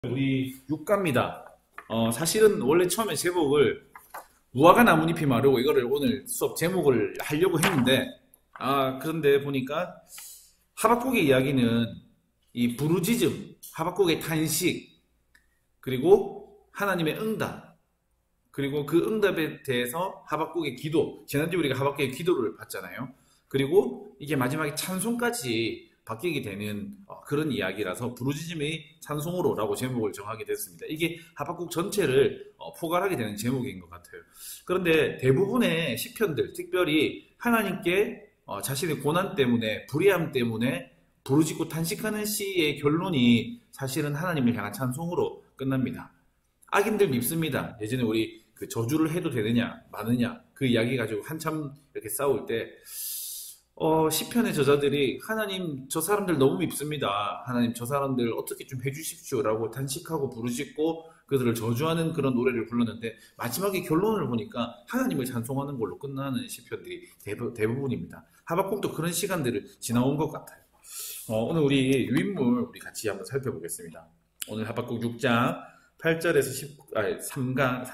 우리 육가입니다. 사실은 원래 처음에 제목을 무화과 나뭇잎이 마르고 이거를 오늘 수업 제목을 하려고 했는데, 그런데 보니까 하박국의 이야기는 이 부르짖음, 하박국의 탄식, 그리고 하나님의 응답, 그리고 그 응답에 대해서 하박국의 기도, 지난주에 우리가 하박국의 기도를 봤잖아요. 그리고 이게 마지막에 찬송까지 바뀌게 되는 그런 이야기라서 부르짖음의 찬송으로라고 제목을 정하게 됐습니다. 이게 하박국 전체를 포괄하게 되는 제목인 것 같아요. 그런데 대부분의 시편들, 특별히 하나님께 자신의 고난 때문에, 불의함 때문에 부르짖고 탄식하는 시의 결론이 사실은 하나님을 향한 찬송으로 끝납니다. 악인들 밉습니다. 예전에 우리 그 저주를 해도 되느냐 마느냐 그 이야기 가지고 한참 이렇게 싸울 때 시편의 저자들이 하나님 저 사람들 너무 밉습니다. 하나님 저 사람들 어떻게 좀 해주십시오라고 탄식하고 부르짖고 그들을 저주하는 그런 노래를 불렀는데 마지막에 결론을 보니까 하나님을 찬송하는 걸로 끝나는 시편들이 대부분입니다. 하박국도 그런 시간들을 지나온 것 같아요. 오늘 우리 윗물 우리 같이 한번 살펴보겠습니다. 오늘 하박국 6장 8절에서 3장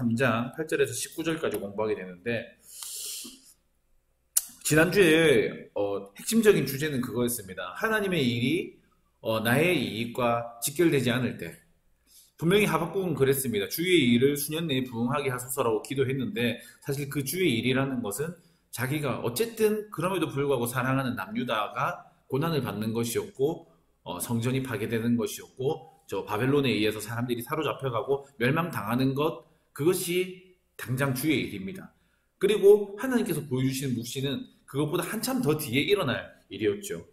8절에서 19절까지 공부하게 되는데 지난주에 핵심적인 주제는 그거였습니다. 하나님의 일이 나의 이익과 직결되지 않을 때 분명히 하박국은 그랬습니다. 주의 일을 수년 내에 부응하게 하소서라고 기도했는데 사실 그 주의 일이라는 것은 자기가 어쨌든 그럼에도 불구하고 사랑하는 남유다가 고난을 받는 것이었고 성전이 파괴되는 것이었고 저 바벨론에 의해서 사람들이 사로잡혀가고 멸망당하는 것 그것이 당장 주의 일입니다. 그리고 하나님께서 보여주시는 묵시는 그것보다 한참 더 뒤에 일어날 일이었죠.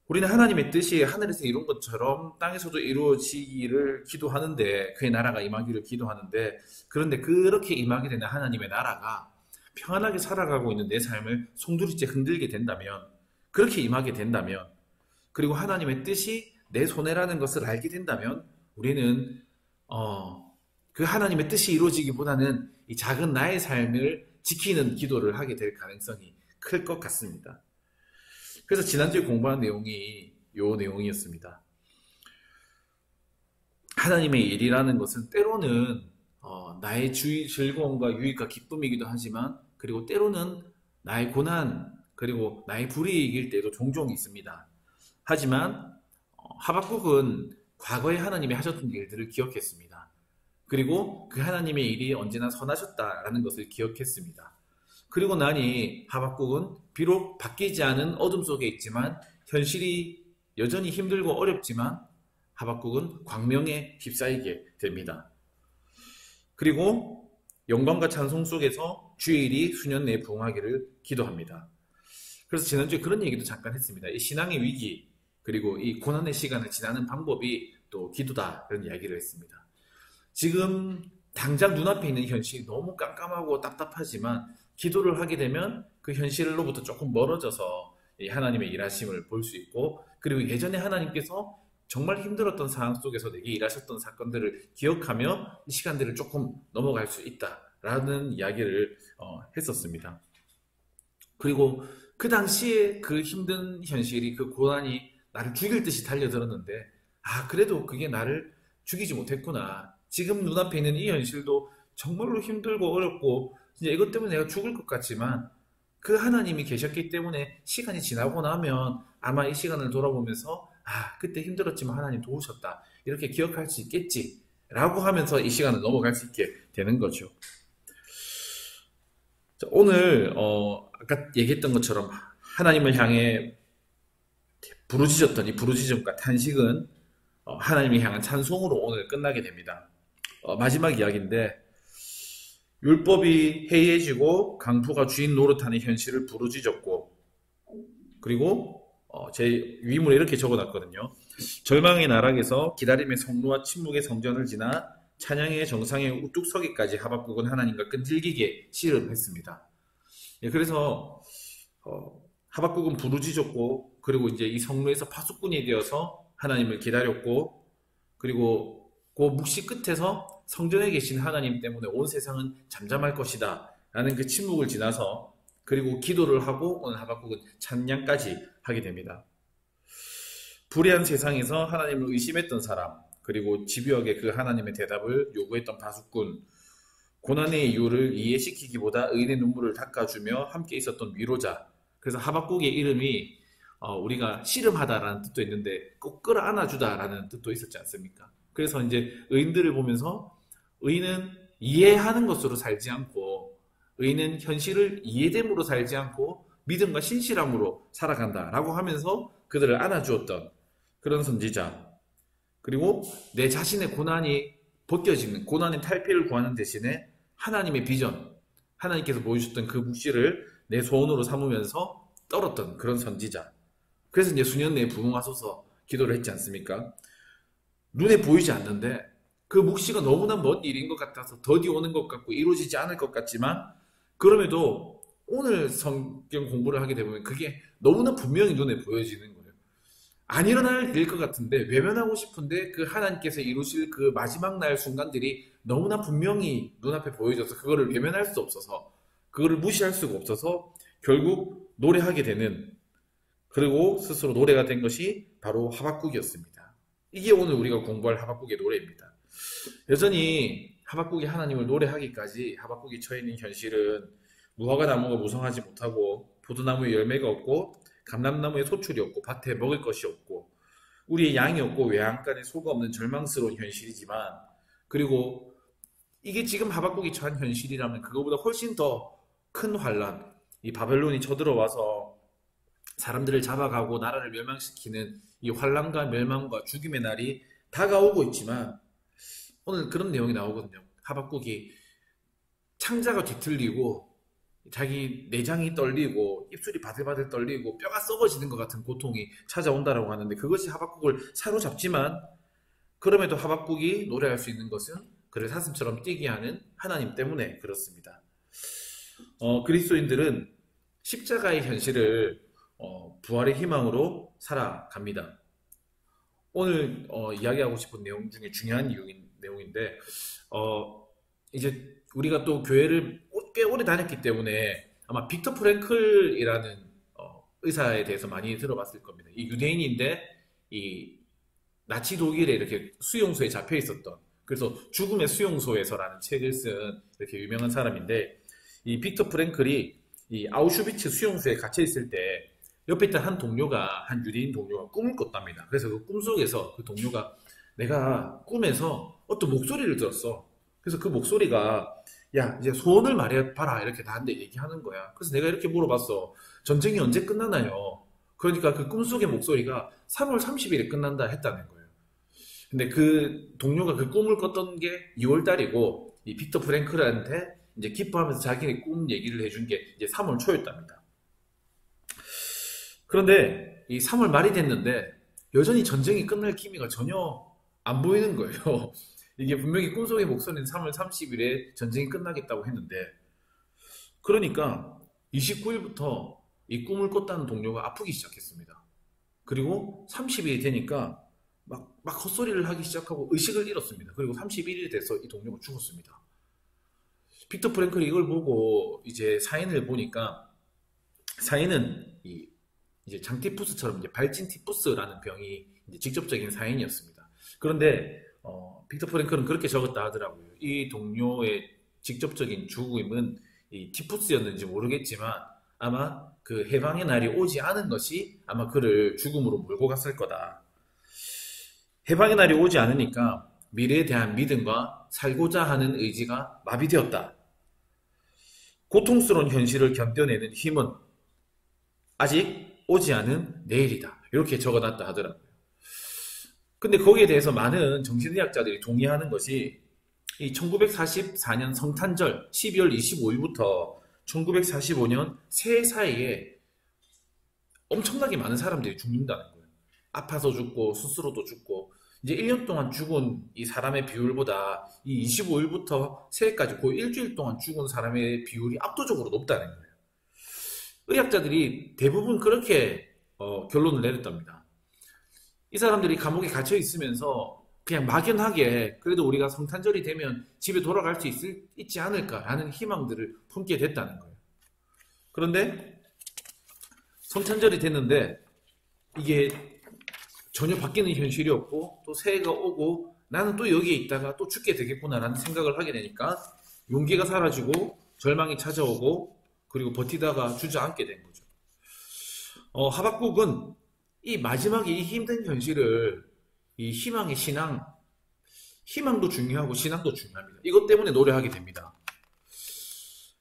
우리는 하나님의 뜻이 하늘에서 이룬 것처럼 땅에서도 이루어지기를 기도하는데 그의 나라가 임하기를 기도하는데 그런데 그렇게 임하게 되는 하나님의 나라가 평안하게 살아가고 있는 내 삶을 송두리째 흔들게 된다면 그렇게 임하게 된다면 그리고 하나님의 뜻이 내 손해라는 것을 알게 된다면 우리는 그 하나님의 뜻이 이루어지기보다는 이 작은 나의 삶을 지키는 기도를 하게 될 가능성이 클 것 같습니다. 그래서 지난주에 공부한 내용이 이 내용이었습니다. 하나님의 일이라는 것은 때로는 나의 즐거움과 유익과 기쁨이기도 하지만 그리고 때로는 나의 고난 그리고 나의 불이익일 때도 종종 있습니다. 하지만 하박국은 과거에 하나님이 하셨던 일들을 기억했습니다. 그리고 그 하나님의 일이 언제나 선하셨다라는 것을 기억했습니다. 그리고 나니 하박국은 비록 바뀌지 않은 어둠 속에 있지만 현실이 여전히 힘들고 어렵지만 하박국은 광명에 휩싸이게 됩니다. 그리고 영광과 찬송 속에서 주의 일이 수년 내에 부응하기를 기도합니다. 그래서 지난주에 그런 얘기도 잠깐 했습니다. 이 신앙의 위기 그리고 이 고난의 시간을 지나는 방법이 또 기도다 그런 이야기를 했습니다. 지금 당장 눈앞에 있는 현실이 너무 깜깜하고 답답하지만 기도를 하게 되면 그 현실로부터 조금 멀어져서 하나님의 일하심을 볼 수 있고 그리고 예전에 하나님께서 정말 힘들었던 상황 속에서 내게 일하셨던 사건들을 기억하며 이 시간들을 조금 넘어갈 수 있다라는 이야기를 했었습니다. 그리고 그 당시에 그 힘든 현실이 그 고난이 나를 죽일 듯이 달려들었는데 그래도 그게 나를 죽이지 못했구나. 지금 눈앞에 있는 이 현실도 정말로 힘들고 어렵고 진짜 이것 때문에 내가 죽을 것 같지만 그 하나님이 계셨기 때문에 시간이 지나고 나면 아마 이 시간을 돌아보면서 그때 힘들었지만 하나님 도우셨다 이렇게 기억할 수 있겠지 라고 하면서 이 시간을 넘어갈 수 있게 되는 거죠. 자, 오늘 아까 얘기했던 것처럼 하나님을 향해 부르짖었던 이 부르짖음과 탄식은 하나님을 향한 찬송으로 오늘 끝나게 됩니다. 마지막 이야기인데 율법이 해이해지고 강포가 주인 노릇하는 현실을 부르짖었고 그리고 제 위문에 이렇게 적어놨거든요. 절망의 나락에서 기다림의 성루와 침묵의 성전을 지나 찬양의 정상에 우뚝 서기까지 하박국은 하나님과 끈질기게 씨름했습니다. 그래서 하박국은 부르짖었고 그리고 이제 이 성루에서 파수꾼이 되어서 하나님을 기다렸고 그리고 그 묵시 끝에서 성전에 계신 하나님 때문에 온 세상은 잠잠할 것이다 라는 그 침묵을 지나서 그리고 기도를 하고 오늘 하박국은 찬양까지 하게 됩니다. 불의한 세상에서 하나님을 의심했던 사람 그리고 집요하게 그 하나님의 대답을 요구했던 바수꾼, 고난의 이유를 이해시키기보다 의인의 눈물을 닦아주며 함께 있었던 위로자. 그래서 하박국의 이름이 우리가 씨름하다라는 뜻도 있는데 꼭 끌어안아주다라는 뜻도 있었지 않습니까? 그래서 이제 의인들을 보면서 의인은 이해하는 것으로 살지 않고 의인은 현실을 이해됨으로 살지 않고 믿음과 신실함으로 살아간다라고 하면서 그들을 안아주었던 그런 선지자. 그리고 내 자신의 고난이 벗겨지는 고난의 탈피를 구하는 대신에 하나님의 비전, 하나님께서 보여주셨던 그 묵시를 내 소원으로 삼으면서 떨었던 그런 선지자. 그래서 이제 수년 내에 부흥하소서 기도를 했지 않습니까? 눈에 보이지 않는데 그 묵시가 너무나 먼 일인 것 같아서 더디 오는 것 같고 이루어지지 않을 것 같지만 그럼에도 오늘 성경 공부를 하게 되면 그게 너무나 분명히 눈에 보여지는 거예요. 안 일어날 일일 것 같은데 외면하고 싶은데 그 하나님께서 이루실 그 마지막 날 순간들이 너무나 분명히 눈앞에 보여져서 그거를 외면할 수 없어서 그거를 무시할 수가 없어서 결국 노래하게 되는, 그리고 스스로 노래가 된 것이 바로 하박국이었습니다. 이게 오늘 우리가 공부할 하박국의 노래입니다. 여전히 하박국이 하나님을 노래하기까지 하박국이 처해 있는 현실은 무화과 나무가 무성하지 못하고 포도나무에 열매가 없고 감람나무에 소출이 없고 밭에 먹을 것이 없고 우리의 양이 없고 외양간에 소가 없는 절망스러운 현실이지만, 그리고 이게 지금 하박국이 처한 현실이라면 그거보다 훨씬 더 큰 환란, 이 바벨론이 쳐들어와서 사람들을 잡아가고 나라를 멸망시키는 이 환란과 멸망과 죽임의 날이 다가오고 있지만 오늘 그런 내용이 나오거든요. 하박국이 창자가 뒤틀리고 자기 내장이 떨리고 입술이 바들바들 떨리고 뼈가 썩어지는 것 같은 고통이 찾아온다라고 하는데 그것이 하박국을 사로잡지만 그럼에도 하박국이 노래할 수 있는 것은 그를 사슴처럼 뛰게 하는 하나님 때문에 그렇습니다. 그리스도인들은 십자가의 현실을 부활의 희망으로 살아갑니다. 오늘 이야기하고 싶은 내용 중에 중요한 내용인데 이제 우리가 또 교회를 꽤 오래 다녔기 때문에 아마 빅터 프랭클이라는 의사에 대해서 많이 들어봤을 겁니다. 이 유대인인데 이 나치 독일에 이렇게 수용소에 잡혀 있었던, 그래서 죽음의 수용소에서라는 책을 쓴 이렇게 유명한 사람인데, 이 빅터 프랭클이 이 아우슈비츠 수용소에 갇혀 있을 때 옆에 있던 한 유대인 동료가 꿈을 꿨답니다. 그래서 그 꿈속에서 그 동료가 내가 꿈에서 어떤 목소리를 들었어. 그래서 그 목소리가 야 이제 소원을 말해봐라 이렇게 나한테 얘기하는 거야. 그래서 내가 이렇게 물어봤어. 전쟁이 언제 끝나나요? 그러니까 그 꿈속의 목소리가 3월 30일에 끝난다 했다는 거예요. 근데 그 동료가 그 꿈을 꿨던 게 2월 달이고 이 빅터 프랭클한테 이제 기뻐하면서 자기의 꿈 얘기를 해준 게 이제 3월 초였답니다. 그런데 이 3월 말이 됐는데 여전히 전쟁이 끝날 기미가 전혀 안 보이는 거예요. 이게 분명히 꿈속의 목소리는 3월 30일에 전쟁이 끝나겠다고 했는데, 그러니까 29일부터 이 꿈을 꿨다는 동료가 아프기 시작했습니다. 그리고 30일이 되니까 막 헛소리를 하기 시작하고 의식을 잃었습니다. 그리고 31일이 돼서 이 동료가 죽었습니다. 빅터 프랭클이 이걸 보고 이제 사인을 보니까 사인은 이제 장티푸스처럼 이제 발진 티푸스라는 병이 이제 직접적인 사인이었습니다. 그런데 빅터 프랭클은 그렇게 적었다 하더라고요. 이 동료의 직접적인 죽음은 이 티푸스였는지 모르겠지만 아마 그 해방의 날이 오지 않은 것이 아마 그를 죽음으로 몰고 갔을 거다. 해방의 날이 오지 않으니까 미래에 대한 믿음과 살고자 하는 의지가 마비되었다. 고통스러운 현실을 견뎌내는 힘은 아직 오지 않은 내일이다. 이렇게 적어놨다 하더라고요. 근데 거기에 대해서 많은 정신의학자들이 동의하는 것이 이 1944년 성탄절 12월 25일부터 1945년 새해 사이에 엄청나게 많은 사람들이 죽는다는 거예요. 아파서 죽고 스스로도 죽고 이제 1년 동안 죽은 이 사람의 비율보다 이 25일부터 새해까지 거의 일주일 동안 죽은 사람의 비율이 압도적으로 높다는 거예요. 의학자들이 대부분 그렇게 결론을 내렸답니다. 이 사람들이 감옥에 갇혀 있으면서 그냥 막연하게 그래도 우리가 성탄절이 되면 집에 돌아갈 수 있지 않을까라는 희망들을 품게 됐다는 거예요. 그런데 성탄절이 됐는데 이게 전혀 바뀌는 현실이 없고 또 새해가 오고 나는 또 여기에 있다가 또 죽게 되겠구나라는 생각을 하게 되니까 용기가 사라지고 절망이 찾아오고 그리고 버티다가 주저앉게 된 거죠. 하박국은 이 마지막에 이 힘든 현실을 이 희망의 신앙, 희망도 중요하고 신앙도 중요합니다. 이것 때문에 노래하게 됩니다.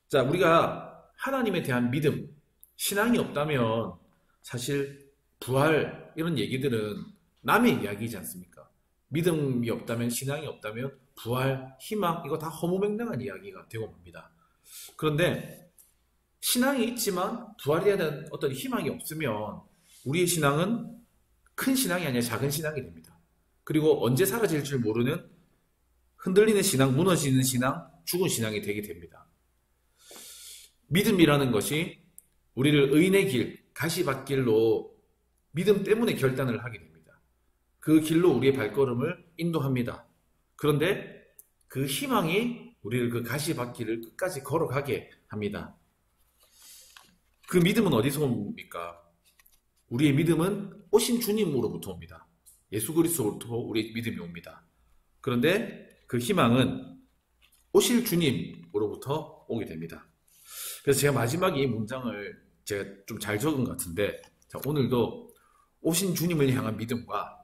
자, 우리가 하나님에 대한 믿음, 신앙이 없다면 사실 부활 이런 얘기들은 남의 이야기이지 않습니까? 믿음이 없다면 신앙이 없다면 부활, 희망 이거 다 허무맹랑한 이야기가 되고 맙니다. 그런데 신앙이 있지만 부활에 대한 어떤 희망이 없으면 우리의 신앙은 큰 신앙이 아니라 작은 신앙이 됩니다. 그리고 언제 사라질 줄 모르는 흔들리는 신앙, 무너지는 신앙, 죽은 신앙이 되게 됩니다. 믿음이라는 것이 우리를 의인의 길, 가시밭길로 믿음 때문에 결단을 하게 됩니다. 그 길로 우리의 발걸음을 인도합니다. 그런데 그 희망이 우리를 그 가시밭길을 끝까지 걸어가게 합니다. 그 믿음은 어디서 옵니까? 우리의 믿음은 오신 주님으로부터 옵니다. 예수 그리스도로부터 우리의 믿음이 옵니다. 그런데 그 희망은 오실 주님으로부터 오게 됩니다. 그래서 제가 마지막에 이 문장을 제가 좀 잘 적은 것 같은데, 자, 오늘도 오신 주님을 향한 믿음과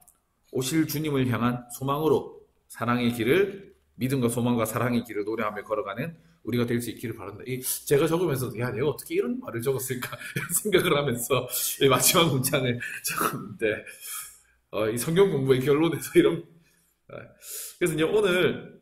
오실 주님을 향한 소망으로 사랑의 길을, 믿음과 소망과 사랑의 길을 노래하며 걸어가는 우리가 될 수 있기를 바란다. 제가 적으면서 야, 내가 어떻게 이런 말을 적었을까 이런 생각을 하면서 이 마지막 문장을 적었는데, 이 성경 공부의 결론에서 이런, 그래서 이제 오늘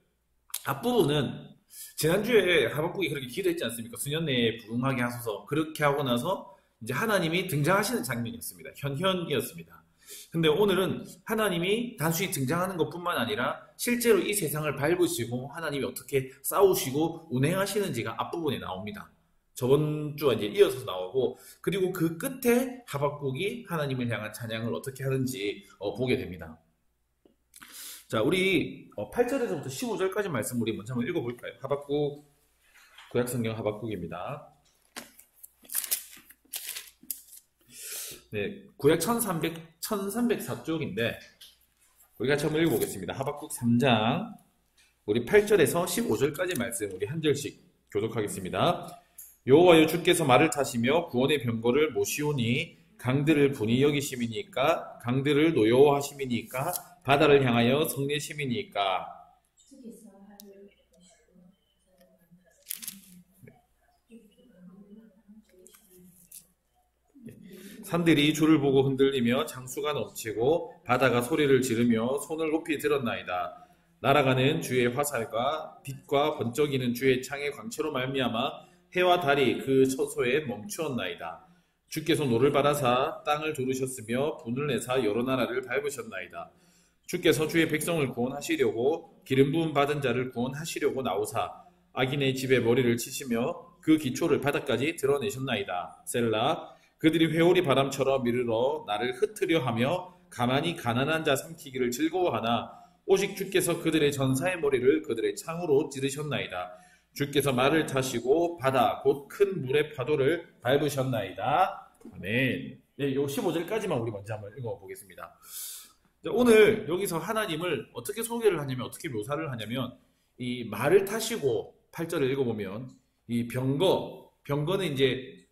앞부분은 지난주에 하박국이 그렇게 기도했지 않습니까? 수년 내에 부흥하게 하소서. 그렇게 하고 나서 이제 하나님이 등장하시는 장면이었습니다. 현현이었습니다. 근데 오늘은 하나님이 단순히 등장하는 것뿐만 아니라 실제로 이 세상을 밟으시고 하나님이 어떻게 싸우시고 운행하시는지가 앞부분에 나옵니다. 저번 주와 이제 이어서 나오고, 그리고 그 끝에 하박국이 하나님을 향한 찬양을 어떻게 하는지 보게 됩니다. 자, 우리 8절에서부터 15절까지 말씀 우리 먼저 한번 읽어볼까요? 하박국, 구약성경 하박국입니다. 네, 구약 1304쪽인데 우리가 처음 읽어보겠습니다. 하박국 3장 우리 8절에서 15절까지 말씀 우리 한 절씩 교독하겠습니다. 여호와여, 주께서 말을 타시며 구원의 병거를 모시오니 강들을 분이 여기심이니까, 강들을 노여워하심이니까, 바다를 향하여 성내심이니까. 산들이 주를 보고 흔들리며 장수가 넘치고 바다가 소리를 지르며 손을 높이 들었나이다. 날아가는 주의 화살과 빛과 번쩍이는 주의 창의 광채로 말미암아 해와 달이 그 처소에 멈추었나이다. 주께서 노를 바라사 땅을 두르셨으며 분을 내사 여러 나라를 밟으셨나이다. 주께서 주의 백성을 구원하시려고 기름 부음 받은 자를 구원하시려고 나오사 악인의 집에 머리를 치시며 그 기초를 바닥까지 드러내셨나이다. 셀라. 그들이 회오리 바람처럼 이르러 나를 흩으려 하며 가만히 가난한 자 삼키기를 즐거워하나 오직 주께서 그들의 전사의 머리를 그들의 창으로 찌르셨나이다. 주께서 말을 타시고 바다 곧 큰 물의 파도를 밟으셨나이다. 아멘. 네, 요 15절까지만 우리 먼저 한번 읽어보겠습니다. 오늘 여기서 하나님을 어떻게 소개를 하냐면, 어떻게 묘사를 하냐면, 이 말을 타시고 8절을 읽어보면 이 병거는 이제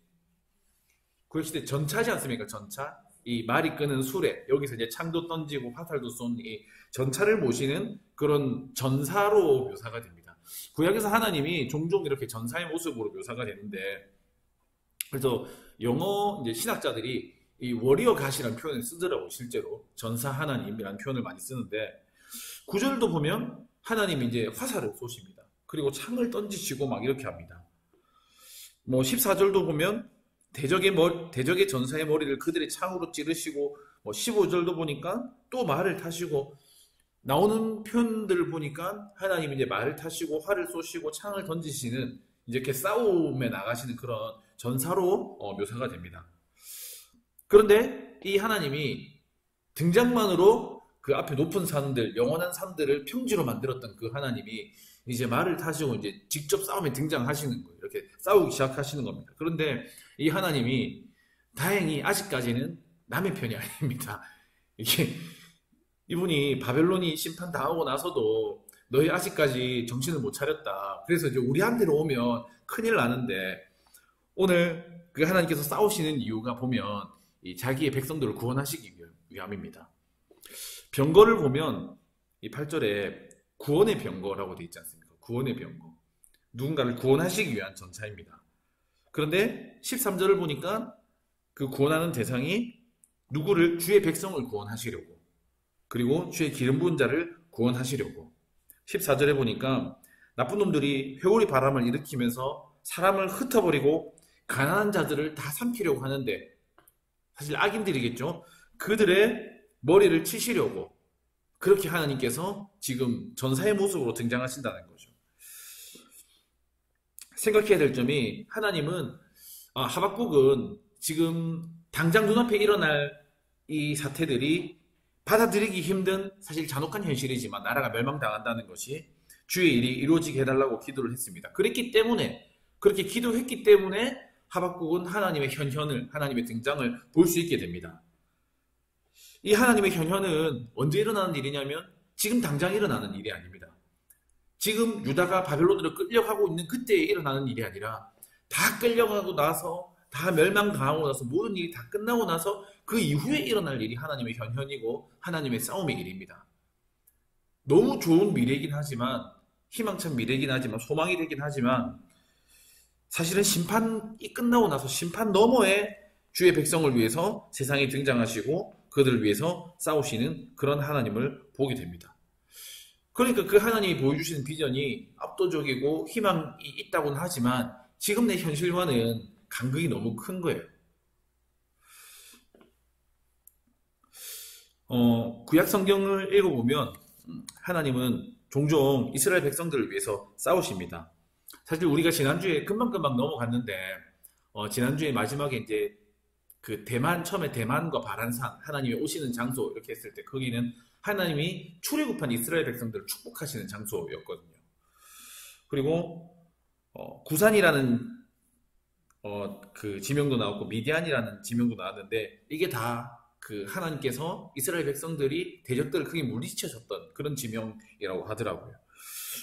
구약시대 전차지 않습니까? 전차. 이 말이 끄는 수레, 여기서 이제 창도 던지고 화살도 쏜 이 전차를 모시는 그런 전사로 묘사가 됩니다. 구약에서 하나님이 종종 이렇게 전사의 모습으로 묘사가 되는데, 그래서 영어 이제 신학자들이 이 워리어 갓이라는 표현을 쓰더라고요. 실제로 전사 하나님이라는 표현을 많이 쓰는데, 9절도 보면 하나님이 이제 화살을 쏘십니다. 그리고 창을 던지시고 막 이렇게 합니다. 14절도 보면 대적의 전사의 머리를 그들의 창으로 찌르시고, 15절도 보니까 또 말을 타시고, 나오는 표현들을 보니까 하나님이 이제 말을 타시고 활을 쏘시고 창을 던지시는 이제 이렇게 싸움에 나가시는 그런 전사로 묘사가 됩니다. 그런데 이 하나님이 등장만으로 그 앞에 높은 산들, 영원한 산들을 평지로 만들었던 그 하나님이 이제 말을 타시고 이제 직접 싸움에 등장하시는 거예요. 이렇게 싸우기 시작하시는 겁니다. 그런데 이 하나님이 다행히 아직까지는 남의 편이 아닙니다. 이게 이분이 바벨론이 심판당하고 나서도 너희 아직까지 정신을 못 차렸다. 그래서 이제 우리한테로 오면 큰일 나는데 오늘 그 하나님께서 싸우시는 이유가 보면 이 자기의 백성들을 구원하시기 위함입니다. 병거를 보면 이 8절에 구원의 병거라고 되어 있지 않습니까? 구원의 병거. 누군가를 구원하시기 위한 전차입니다. 그런데 13절을 보니까 그 구원하는 대상이 누구를 주의 백성을 구원하시려고 그리고 주의 기름 부은 자를 구원하시려고 14절에 보니까 나쁜 놈들이 회오리 바람을 일으키면서 사람을 흩어버리고 가난한 자들을 다 삼키려고 하는데 사실 악인들이겠죠. 그들의 머리를 치시려고 그렇게 하나님께서 지금 전사의 모습으로 등장하신다는 거죠. 생각해야 될 점이 하나님은 하박국은 지금 당장 눈앞에 일어날 이 사태들이 받아들이기 힘든 사실 잔혹한 현실이지만 나라가 멸망당한다는 것이 주의 일이 이루어지게 해달라고 기도를 했습니다. 그렇게 기도했기 때문에 하박국은 하나님의 현현을 하나님의 등장을 볼 수 있게 됩니다. 이 하나님의 현현은 언제 일어나는 일이냐면 지금 당장 일어나는 일이 아닙니다. 지금 유다가 바벨론으로 끌려가고 있는 그때에 일어나는 일이 아니라 다 끌려가고 나서 다 멸망당하고 나서 모든 일이 다 끝나고 나서 그 이후에 일어날 일이 하나님의 현현이고 하나님의 싸움의 일입니다. 너무 좋은 미래이긴 하지만 희망찬 미래이긴 하지만 소망이 되긴 하지만 사실은 심판이 끝나고 나서 심판 너머에 주의 백성을 위해서 세상에 등장하시고 그들을 위해서 싸우시는 그런 하나님을 보게 됩니다. 그러니까 그 하나님이 보여주시는 비전이 압도적이고 희망이 있다고는 하지만 지금 내 현실과는 간극이 너무 큰 거예요. 구약 성경을 읽어보면 하나님은 종종 이스라엘 백성들을 위해서 싸우십니다. 사실 우리가 지난주에 금방금방 넘어갔는데 지난주에 마지막에 이제 그 처음에 대만과 바란산 하나님이 오시는 장소 이렇게 했을 때 거기는 하나님이 출애굽한 이스라엘 백성들을 축복하시는 장소였거든요. 그리고 구산이라는 그 지명도 나왔고 미디안이라는 지명도 나왔는데 이게 다 그 하나님께서 이스라엘 백성들이 대적들을 크게 물리치셨던 그런 지명이라고 하더라고요.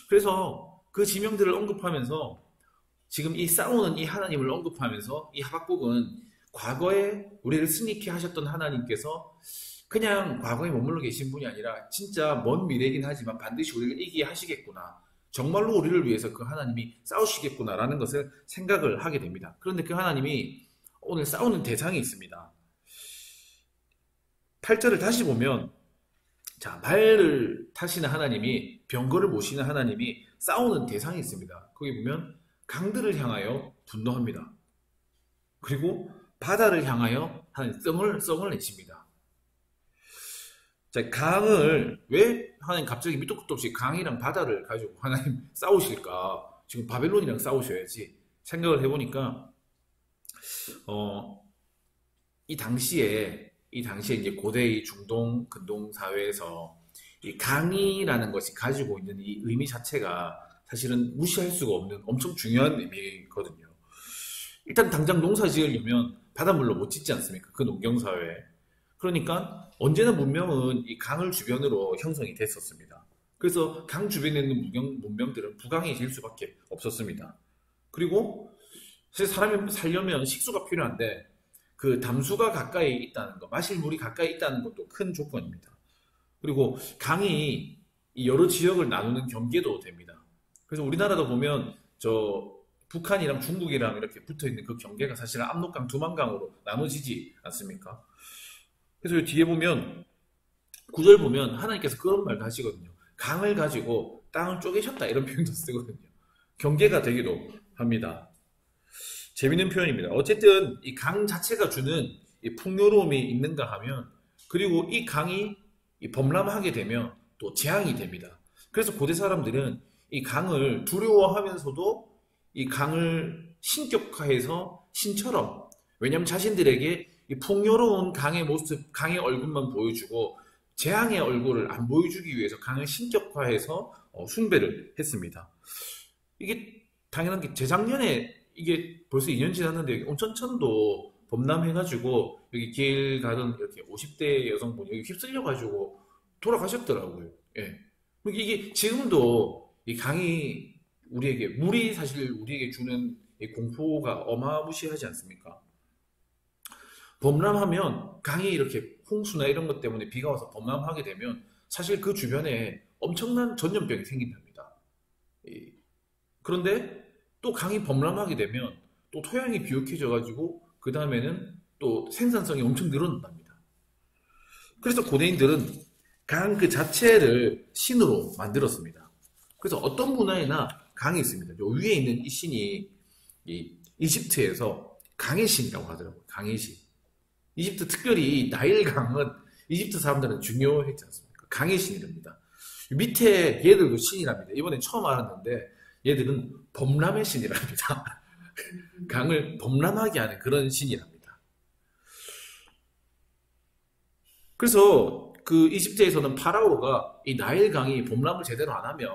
그래서 그 지명들을 언급하면서 지금 이 싸우는 이 하나님을 언급하면서 이 하박국은 과거에 우리를 승리케 하셨던 하나님께서 그냥 과거에 머물러 계신 분이 아니라 진짜 먼 미래이긴 하지만 반드시 우리를 이기게 하시겠구나. 정말로 우리를 위해서 그 하나님이 싸우시겠구나라는 것을 생각을 하게 됩니다. 그런데 그 하나님이 오늘 싸우는 대상이 있습니다. 8절을 다시 보면 말을 타시는 하나님이 병거를 모시는 하나님이 싸우는 대상이 있습니다. 거기 보면 강들을 향하여 분노합니다. 그리고 바다를 향하여 하나님 썽을 내십니다. 강을 왜 하나님 갑자기 밑도 끝도 없이 강이랑 바다를 가지고 하나님 싸우실까? 지금 바벨론이랑 싸우셔야지 생각을 해보니까 이 당시에 이제 고대의 중동 근동 사회에서 이 강이라는 것이 가지고 있는 이 의미 자체가 사실은 무시할 수가 없는 엄청 중요한 의미거든요. 일단 당장 농사 지으려면 바닷물로 못 짓지 않습니까? 그 농경사회에. 그러니까 언제나 문명은 이 강을 주변으로 형성이 됐었습니다. 그래서 강 주변에 있는 문명들은 부강해질 수밖에 없었습니다. 그리고 사실 사람이 살려면 식수가 필요한데 그 담수가 가까이 있다는 것, 마실 물이 가까이 있다는 것도 큰 조건입니다. 그리고 강이 여러 지역을 나누는 경계도 됩니다. 그래서 우리나라도 보면 북한이랑 중국이랑 이렇게 붙어있는 그 경계가 사실은 압록강, 두만강으로 나눠지지 않습니까? 그래서 뒤에 보면 9절 보면 하나님께서 그런 말도 하시거든요. 강을 가지고 땅을 쪼개셨다 이런 표현도 쓰거든요. 경계가 되기도 합니다. 재밌는 표현입니다. 어쨌든 이 강 자체가 주는 이 풍요로움이 있는가 하면 그리고 이 강이 범람하게 되면 또 재앙이 됩니다. 그래서 고대 사람들은 이 강을 두려워하면서도 이 강을 신격화해서 신처럼 왜냐하면 자신들에게 이 풍요로운 강의 모습, 강의 얼굴만 보여주고 재앙의 얼굴을 안 보여주기 위해서 강을 신격화해서 숭배를 했습니다. 이게 당연한 게 재작년에 이게 벌써 2년 지났는데 온천천도 범람해가지고 여기 길 가던 이렇게 50대 여성분이 여기 휩쓸려가지고 돌아가셨더라고요. 예. 이게 지금도 이 강이 우리에게 물이 사실 우리에게 주는 이 공포가 어마무시하지 않습니까? 범람하면 강이 이렇게 홍수나 이런 것 때문에 비가 와서 범람하게 되면 사실 그 주변에 엄청난 전염병이 생긴답니다. 그런데 또 강이 범람하게 되면 또 토양이 비옥해져 가지고 그 다음에는 또 생산성이 엄청 늘어난답니다. 그래서 고대인들은 강 그 자체를 신으로 만들었습니다. 그래서 어떤 문화에나 강이 있습니다. 요 위에 있는 이 신이 이 이집트에서 강의 신이라고 하더라고요. 강의 신. 이집트 특별히 이 나일 강은 이집트 사람들은 중요했지 않습니까? 강의 신이랍니다. 밑에 얘들도 신이랍니다. 이번에 처음 알았는데 얘들은 범람의 신이랍니다. 강을 범람하게 하는 그런 신이랍니다. 그래서 그 이집트에서는 파라오가 이 나일 강이 범람을 제대로 안 하면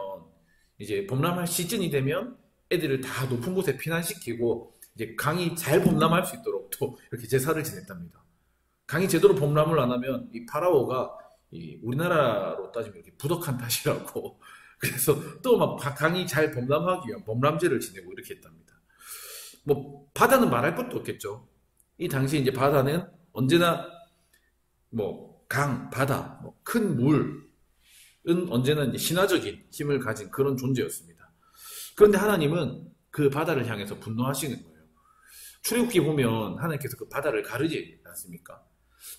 이제 범람할 시즌이 되면 애들을 다 높은 곳에 피난시키고 이제 강이 잘 범람할 수 있도록 또 이렇게 제사를 지냈답니다. 강이 제대로 범람을 안 하면 이 파라오가 이 우리나라로 따지면 이렇게 부덕한 탓이라고 그래서 또 막 강이 잘 범람하기 위한 범람제를 지내고 이렇게 했답니다. 뭐 바다는 말할 것도 없겠죠. 이 당시 이제 바다는 언제나 뭐 강, 바다, 뭐 큰 물은 언제나 이제 신화적인 힘을 가진 그런 존재였습니다. 그런데 하나님은 그 바다를 향해서 분노하시는 거예요. 출애굽기 보면 하나님께서 그 바다를 가르지 않습니까?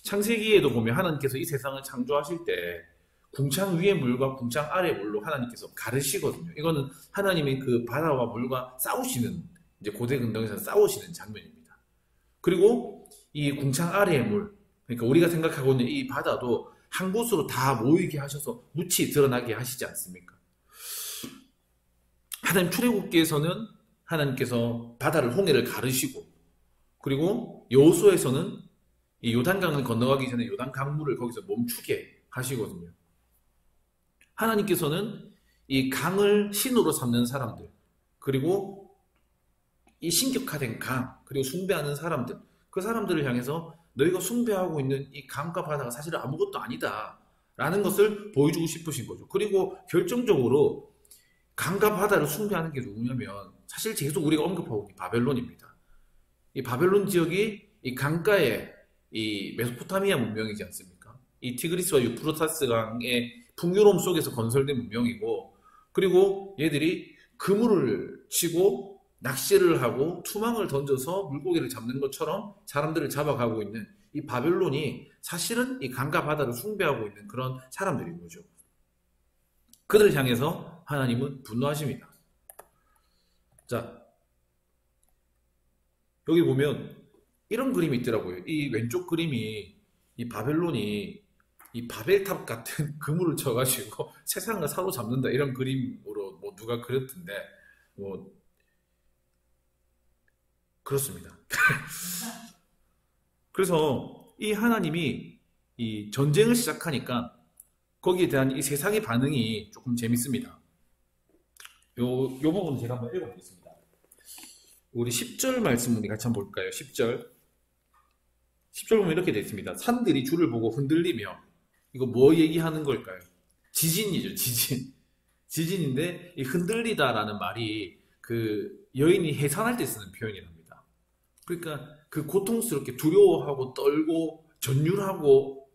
창세기에도 보면 하나님께서 이 세상을 창조하실 때 궁창 위의 물과 궁창 아래의 물로 하나님께서 가르시거든요. 이거는 하나님이 그 바다와 물과 싸우시는 이제 고대 근동에서 싸우시는 장면입니다. 그리고 이 궁창 아래의 물, 그러니까 우리가 생각하고 있는 이 바다도 한 곳으로 다 모이게 하셔서 묻히 드러나게 하시지 않습니까? 하나님 출애굽기에서는 하나님께서 바다를 홍해를 가르시고 그리고 여호수아에서는 이 요단강을 건너가기 전에 요단 강물을 거기서 멈추게 하시거든요. 하나님께서는 이 강을 신으로 삼는 사람들 그리고 이 신격화된 강 그리고 숭배하는 사람들 그 사람들을 향해서 너희가 숭배하고 있는 이 강과 바다가 사실은 아무것도 아니다 라는 것을 보여주고 싶으신 거죠. 그리고 결정적으로 강과 바다를 숭배하는 게 누구냐면 사실 계속 우리가 언급하고 있는 바벨론입니다. 이 바벨론 지역이 이 강가에 이 메소포타미아 문명이지 않습니까? 이 티그리스와 유프라테스 강의 풍요로움 속에서 건설된 문명이고 그리고 얘들이 그물을 치고 낚시를 하고 투망을 던져서 물고기를 잡는 것처럼 사람들을 잡아가고 있는 이 바벨론이 사실은 이 강과 바다를 숭배하고 있는 그런 사람들인 거죠. 그들을 향해서 하나님은 분노하십니다. 자, 여기 보면 이런 그림이 있더라고요. 이 왼쪽 그림이 이 바벨론이 이 바벨탑 같은 그물을 쳐가지고 세상을 사로잡는다 이런 그림으로 뭐 누가 그렸던데 뭐 그렇습니다. 그래서 이 하나님이 이 전쟁을 시작하니까 거기에 대한 이 세상의 반응이 조금 재밌습니다. 요 부분 제가 한번 읽어보겠습니다. 우리 10절 말씀 우리 같이 한번 볼까요? 10절 보면 이렇게 되어 있습니다. 산들이 주를 보고 흔들리며 이거 뭐 얘기하는 걸까요? 지진이죠. 지진인데 이 흔들리다라는 말이 그 여인이 해산할 때 쓰는 표현이랍니다. 그러니까 그 고통스럽게 두려워하고 떨고 전율하고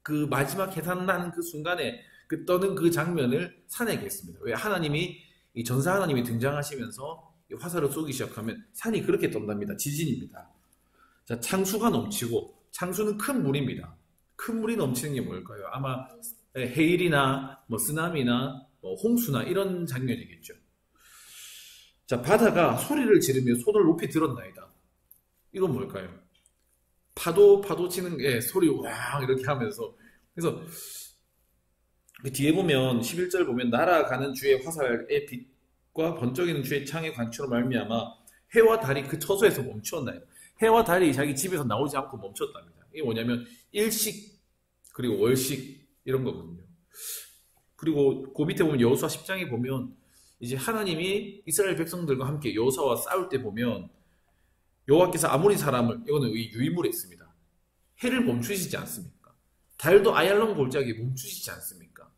그 마지막 해산하는 그 순간에 그 떠는 그 장면을 산에게 했습니다. 왜 하나님이 이 전사 하나님이 등장하시면서 화살을 쏘기 시작하면 산이 그렇게 떤답니다. 지진입니다. 자, 창수가 넘치고 창수는 큰 물입니다. 큰 물이 넘치는 게 뭘까요? 아마 해일이나 뭐 쓰나미나 뭐 홍수나 이런 장면이겠죠. 자, 바다가 소리를 지르며 손을 높이 들었나이다. 이건 뭘까요? 파도 치는 소리 왕 이렇게 하면서 그래서 그 뒤에 보면 11절 보면 날아가는 주의 화살의 빛과 번쩍이는 주의 창의 광채로 말미암아 해와 달이 그 처소에서 멈추었나이다. 해와 달이 자기 집에서 나오지 않고 멈췄답니다. 이게 뭐냐면 일식 그리고 월식 이런 거거든요. 그리고 그 밑에 보면 여호수아 10장에 보면 이제 하나님이 이스라엘 백성들과 함께 여호수아와 싸울 때 보면 여호와께서 아모리 사람을, 이거는 이 유인물에 있습니다. 해를 멈추시지 않습니까? 달도 아얄론 골짜기에 멈추시지 않습니까?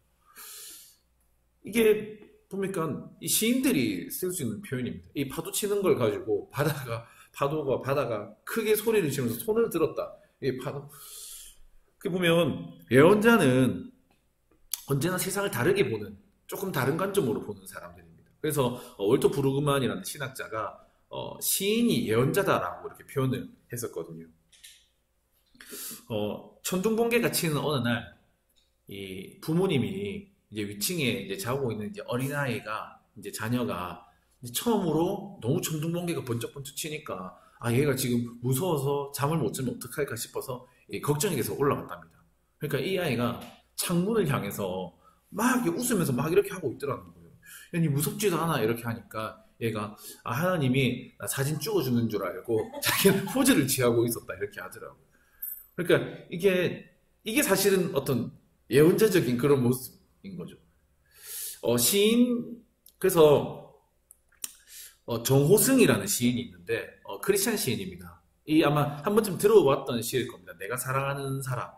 이게 보니까 이 시인들이 쓸 수 있는 표현입니다. 이 파도 치는 걸 가지고 파도가 바다가 크게 소리를 지르면서 손을 들었다. 이 파도. 그 보면 예언자는 언제나 세상을 다르게 보는, 조금 다른 관점으로 보는 사람들입니다. 그래서 월터 브루그만이라는 신학자가 시인이 예언자다라고 이렇게 표현을 했었거든요. 천둥번개가 치는 어느 날, 이 부모님이 이제 위층에 이제 자고 있는 이제 어린아이가, 이제 자녀가 이제 처음으로 너무 천둥번개가 번쩍번쩍 치니까, 아, 얘가 지금 무서워서 잠을 못 자면 어떡할까 싶어서 걱정이 돼서 올라갔답니다. 그러니까 이 아이가 창문을 향해서 막 웃으면서 막 이렇게 하고 있더라는 거예요. 니 무섭지도 않아 이렇게 하니까 얘가, 아, 하나님이 나 사진 찍어주는 줄 알고 자기는 포즈를 취하고 있었다 이렇게 하더라고요. 그러니까 이게 사실은 어떤 예언자적인 그런 모습인 거죠. 시인, 그래서 정호승이라는 시인이 있는데 크리스찬 시인입니다. 이 아마 한 번쯤 들어봤던 시일 겁니다. 내가 사랑하는 사람.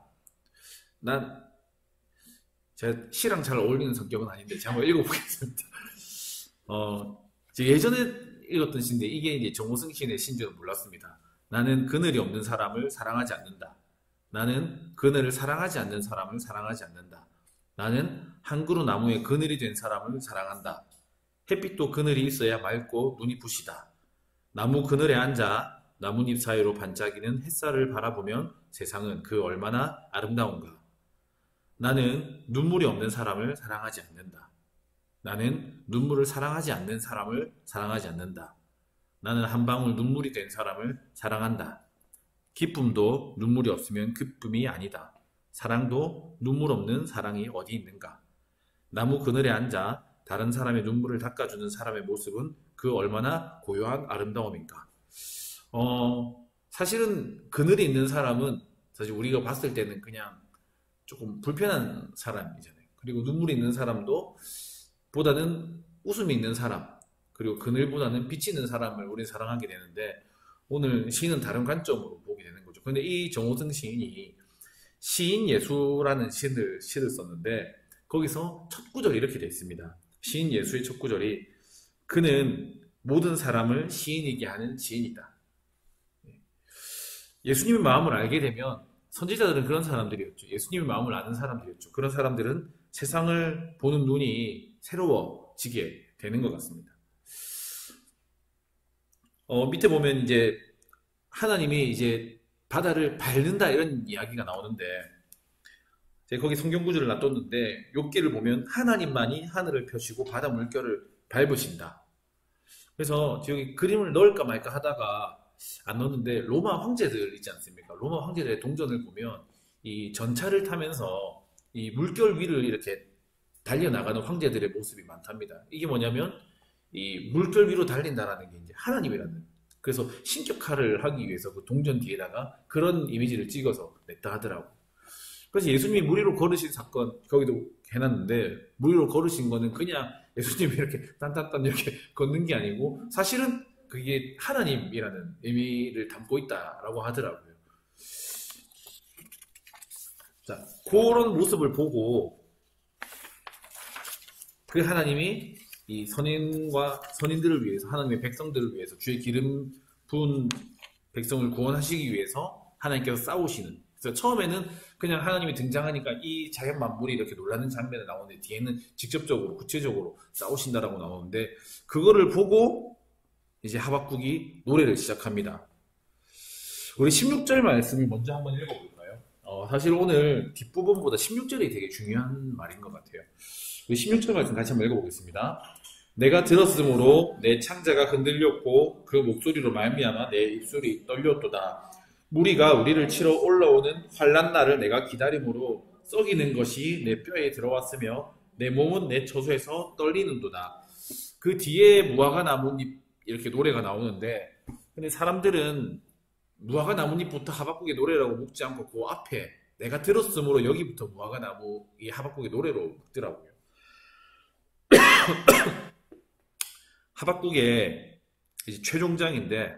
난 제가 시랑 잘 어울리는 성격은 아닌데 제가 한번 읽어보겠습니다. 제가 예전에 읽었던 시인데 이게 이제 정호승 시인의 시인 줄은 몰랐습니다. 나는 그늘이 없는 사람을 사랑하지 않는다. 나는 그늘을 사랑하지 않는 사람을 사랑하지 않는다. 나는 한 그루 나무에 그늘이 된 사람을 사랑한다. 햇빛도 그늘이 있어야 맑고 눈이 부시다. 나무 그늘에 앉아 나뭇잎 사이로 반짝이는 햇살을 바라보면 세상은 그 얼마나 아름다운가. 나는 눈물이 없는 사람을 사랑하지 않는다. 나는 눈물을 사랑하지 않는 사람을 사랑하지 않는다. 나는 한 방울 눈물이 된 사람을 사랑한다. 기쁨도 눈물이 없으면 기쁨이 아니다. 사랑도 눈물 없는 사랑이 어디 있는가. 나무 그늘에 앉아 다른 사람의 눈물을 닦아주는 사람의 모습은 그 얼마나 고요한 아름다움인가. 사실은 그늘이 있는 사람은 사실 우리가 봤을 때는 그냥 조금 불편한 사람이잖아요. 그리고 눈물이 있는 사람도 보다는 웃음이 있는 사람, 그리고 그늘보다는 빛이 있는 사람을 우리는 사랑하게 되는데, 오늘 시인은 다른 관점으로 보게 되는 거죠. 근데 이 정호승 시인이 시인 예수라는 시를 썼는데 거기서 첫 구절이 이렇게 되어 있습니다. 시인 예수의 첫 구절이 그는 모든 사람을 시인이게 하는 시인이다. 예수님의 마음을 알게 되면 선지자들은 그런 사람들이었죠. 예수님의 마음을 아는 사람들이었죠. 그런 사람들은 세상을 보는 눈이 새로워지게 되는 것 같습니다. 밑에 보면 이제 하나님이 이제 바다를 밟는다 이런 이야기가 나오는데, 제가 거기 성경 구절을 놔뒀는데 욥기를 보면 하나님만이 하늘을 펴시고 바다 물결을 밟으신다. 그래서 여기 그림을 넣을까 말까 하다가 안 넣었는데, 로마 황제들 있지 않습니까? 로마 황제들의 동전을 보면 이 전차를 타면서 이 물결 위를 이렇게 달려나가는 황제들의 모습이 많답니다. 이게 뭐냐면 이 물결 위로 달린다라는 게 이제 하나님이라는, 그래서 신격화를 하기 위해서 그 동전 뒤에다가 그런 이미지를 찍어서 냈다 하더라고. 그래서 예수님이 물 위로 걸으신 사건 거기도 해놨는데, 물 위로 걸으신 거는 그냥 예수님이 이렇게 딴딴딴 이렇게 걷는 게 아니고 사실은 그게 하나님이라는 의미를 담고 있다라고 하더라고요. 자, 그런 모습을 보고 그 하나님이 이 선인들을 위해서, 하나님의 백성들을 위해서, 주의 기름 부은 백성을 구원하시기 위해서 하나님께서 싸우시는, 그래서 처음에는 그냥 하나님이 등장하니까 이 자연 만물이 이렇게 놀라는 장면이 나오는데 뒤에는 직접적으로 구체적으로 싸우신다라고 나오는데, 그거를 보고 이제 하박국이 노래를 시작합니다. 우리 16절 말씀을 먼저 한번 읽어볼까요? 사실 오늘 뒷부분보다 16절이 되게 중요한 말인 것 같아요. 우리 16절 말씀 같이 한번 읽어보겠습니다. 내가 들었으므로 내 창자가 흔들렸고 그 목소리로 말미암아 내 입술이 떨렸도다. 무리가 우리를 치러 올라오는 환난 날을 내가 기다림으로 썩이는 것이 내 뼈에 들어왔으며 내 몸은 내 처소에서 떨리는도다. 그 뒤에 무화과 나뭇잎 이렇게 노래가 나오는데, 근데 사람들은 무화과 나뭇잎부터 하박국의 노래라고 묶지 않고 그 앞에 내가 들었으므로 여기부터 무화과 나무 이 하박국의 노래로 묶더라고요. 하박국의 이제 최종장인데,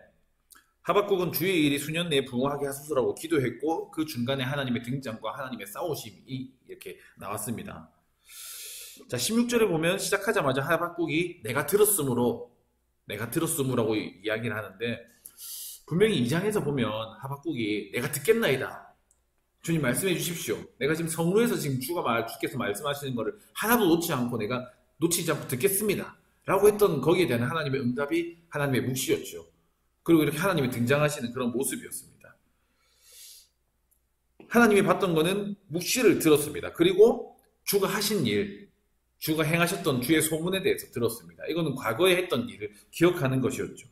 하박국은 주의 일이 수년 내에 부응하게 하소서라고 기도했고 그 중간에 하나님의 등장과 하나님의 싸우심이 이렇게 나왔습니다. 자, 16절에 보면 시작하자마자 하박국이 내가 들었으므라고 이야기를 하는데, 분명히 2장에서 보면 하박국이 내가 듣겠나이다, 주님 말씀해 주십시오, 내가 지금 성루에서 지금 주께서 말씀하시는 것을 하나도 놓치지 않고 듣겠습니다 라고 했던 거기에 대한 하나님의 응답이 하나님의 묵시였죠. 그리고 이렇게 하나님이 등장하시는 그런 모습이었습니다. 하나님이 봤던 거는 묵시를 들었습니다. 그리고 주가 하신 일, 주가 행하셨던 주의 소문에 대해서 들었습니다. 이거는 과거에 했던 일을 기억하는 것이었죠.